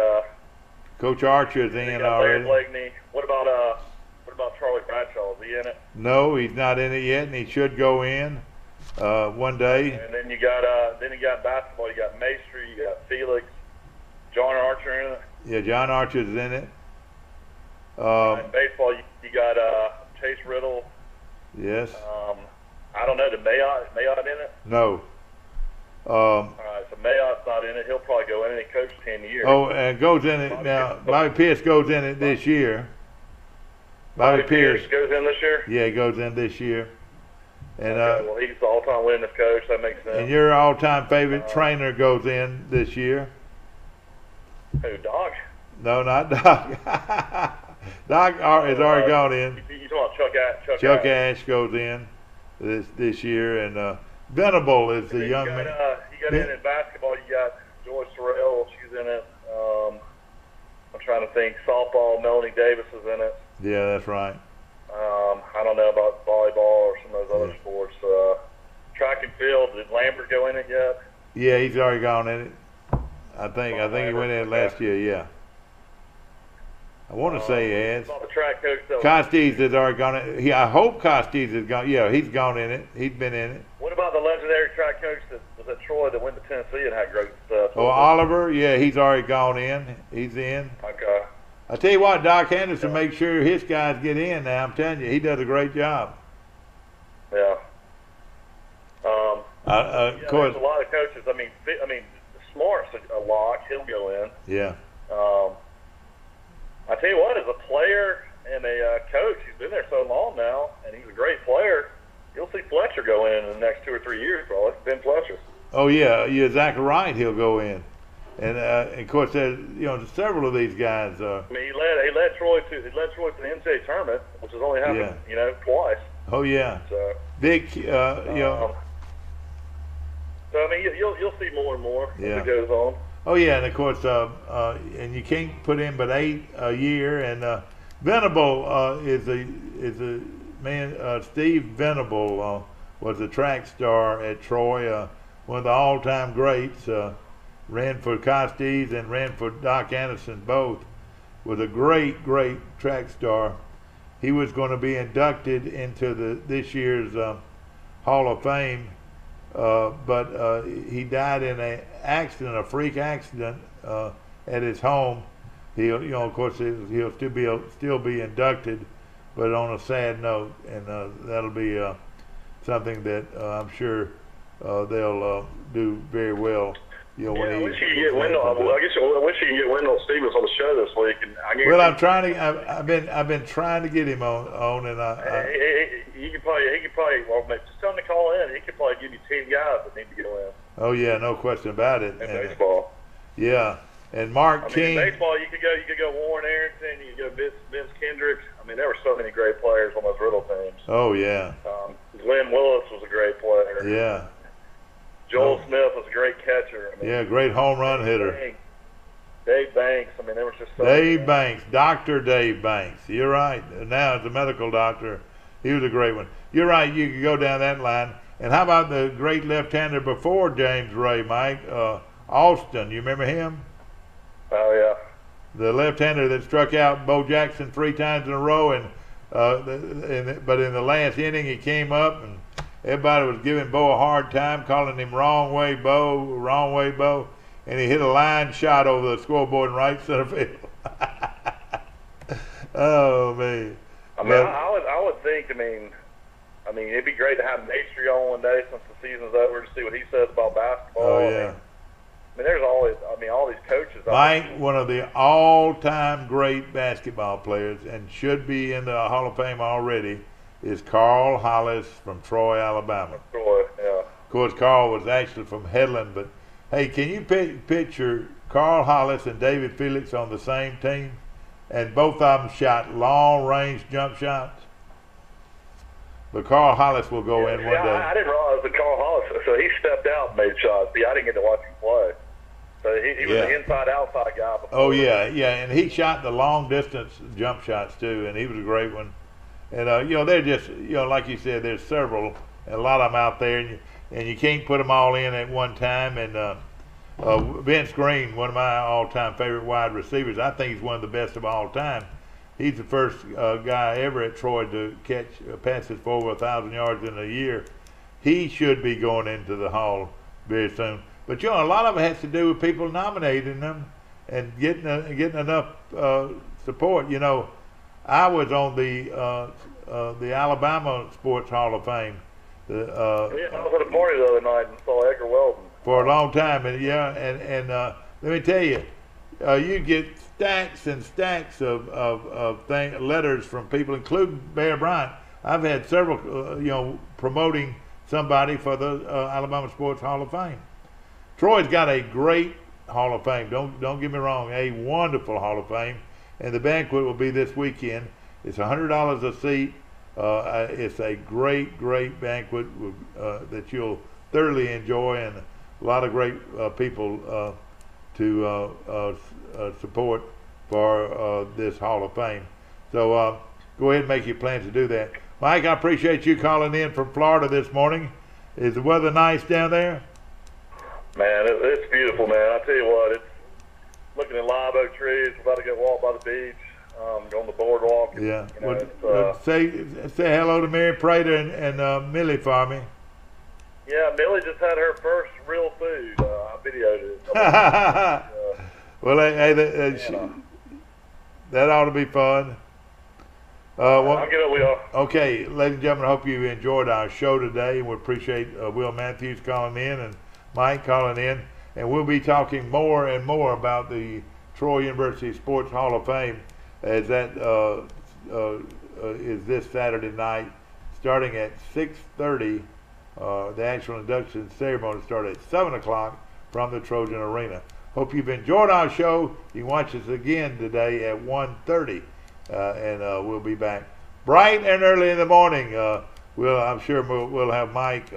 Coach Archer's in Larry already. Blakeney. What about Charlie Bradshaw? Is he in it? No, he's not in it yet, and he should go in one day. And then you got basketball. You got Maestri, you got Felix, John Archer in it. Yeah, John Archer's in it. In baseball, you got Chase Riddle. Yes. I don't know. Did Mayotte in it? No. All right, so Mayotte not in it. He'll probably go in, and he coached 10 years. Oh, and goes in it now. Bobby Pierce goes in it this year. Bobby Pierce goes in this year? Yeah, he goes in this year. And okay, well, he's the all-time winningest coach. That makes sense. And your all-time favorite trainer goes in this year. Who, Doc? No, not Doc. Doc has already gone in. You talking about Chuck Ash goes in this year, and Venable is the young man. You got in basketball. You got Joyce Sorrell. She's in it. I'm trying to think. Softball. Melanie Davis is in it. Yeah, that's right. I don't know about volleyball or some of those other sports. Track and field. Did Lambert go in it yet? Yeah, he's already gone in it. I think he went in last year. Yeah. I want to say he has. The track coach, though. Costes has already gone in. I hope Costes has gone. Yeah, he's gone in it. He's been in it. What about the legendary track coach that was at Troy that went to Tennessee and had great stuff? Oh, Oliver. Yeah, he's already gone in. He's in. Okay. I tell you what, Doc Anderson makes sure his guys get in. Now I'm telling you, he does a great job. Yeah. Of course. There's a lot of coaches. I mean, Smart's a lock. He'll go in. Yeah. I tell you what, as a player and a coach, he's been there so long now, and he's a great player. You'll see Fletcher go in the next 2 or 3 years, probably. Ben Fletcher. Oh yeah, you're exactly right. He'll go in, and of course, there's several of these guys. I mean, he led Troy to the NCAA tournament, which has only happened, twice. Oh yeah. So big, So I mean, you'll see more and more as it goes on. Oh yeah, and of course, and you can't put in but 8 a year. And Venable is a man. Steve Venable was a track star at Troy, one of the all-time greats. Ran for Costes and ran for Doc Anderson both. Was a great track star. He was going to be inducted into this year's Hall of Fame. But he died in a freak accident at his home. Of course, he'll still be inducted, but on a sad note, and that'll be something that I'm sure they'll do very well. I wish you could get Wendell. I wish you could get Wendell Stevens on the show this week. And I'm trying to. I've been trying to get him on, and he could probably. Well, just tell him to call in. He could probably give you 10 guys that need to go in. Oh yeah, no question about it. In baseball. Yeah, and Mark King. In baseball, you could go Warren Arrington. You could go Vince Kendricks. I mean, there were so many great players on those Riddle teams. Oh yeah. Glenn Willis was a great player. Yeah. Joel Smith was a great catcher. Great home run hitter. Dave Banks. I mean, there was just so Dave Banks, Dr. Dave Banks. You're right. Now as a medical doctor, he was a great one. You're right. You could go down that line. And how about the great left-hander before James Ray, Mike? Austin. You remember him? Oh yeah. The left-hander that struck out Bo Jackson 3 times in a row, but in the last inning he came up and everybody was giving Bo a hard time, calling him wrong way Bo, and he hit a line shot over the scoreboard in right center field. Oh man! I would think. I mean, it'd be great to have Maestri on one day since the season's over to see what he says about basketball. Oh yeah. I mean, there's always. All these coaches. Mike, one of the all-time great basketball players, and should be in the Hall of Fame already, is Carl Hollis from Troy, Alabama. Troy, yeah. Of course, Carl was actually from Headland, but hey, can you picture Carl Hollis and David Felix on the same team, and both of them shot long-range jump shots? But Carl Hollis will go in one day. I didn't realize that Carl Hollis. So he stepped out and made shots. See, I didn't get to watch him play. So he was an inside-outside guy before. Oh yeah, and he shot the long-distance jump shots too, and he was a great one. And they're just, like you said, there's several, and a lot of them out there, and you can't put them all in at one time. And Vince Green, one of my all-time favorite wide receivers, I think he's one of the best of all time. He's the first guy ever at Troy to catch passes for over 1,000 yards in a year. He should be going into the Hall very soon. But a lot of it has to do with people nominating them and getting enough support. I was on the Alabama Sports Hall of Fame. I was at a party the other night and saw Edgar Weldon. For a long time, and let me tell you, you get stacks and stacks of letters from people, including Bear Bryant. I've had several, promoting somebody for the Alabama Sports Hall of Fame. Troy's got a great Hall of Fame. Don't get me wrong, a wonderful Hall of Fame. And the banquet will be this weekend. It's $100 a seat. It's a great banquet that you'll thoroughly enjoy, and a lot of great people to support for this Hall of Fame. So go ahead and make your plans to do that. Mike, I appreciate you calling in from Florida this morning. Is the weather nice down there? Man, it's beautiful, man. I tell you what, it's looking at live oak trees. We're about to go walk by the beach, go on the boardwalk. Yeah. You know, Well, say hello to Mary Prater and Millie for me. Yeah, Millie just had her first real food. I videoed it. Well, hey, that ought to be fun. I'll get it, Will. Okay, ladies and gentlemen, I hope you enjoyed our show today. We appreciate Will Matthews calling in and Mike calling in. And we'll be talking more and more about the Troy University Sports Hall of Fame as that is this Saturday night starting at 6:30. The actual induction ceremony starts at 7 o'clock from the Trojan Arena. Hope you've enjoyed our show. You can watch us again today at 1:30, and we'll be back bright and early in the morning. I'm sure we'll have Mike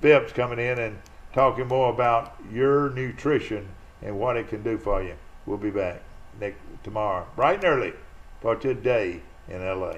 Phipps coming in and talking more about your nutrition and what it can do for you. We'll be back tomorrow, bright and early, for today in LA.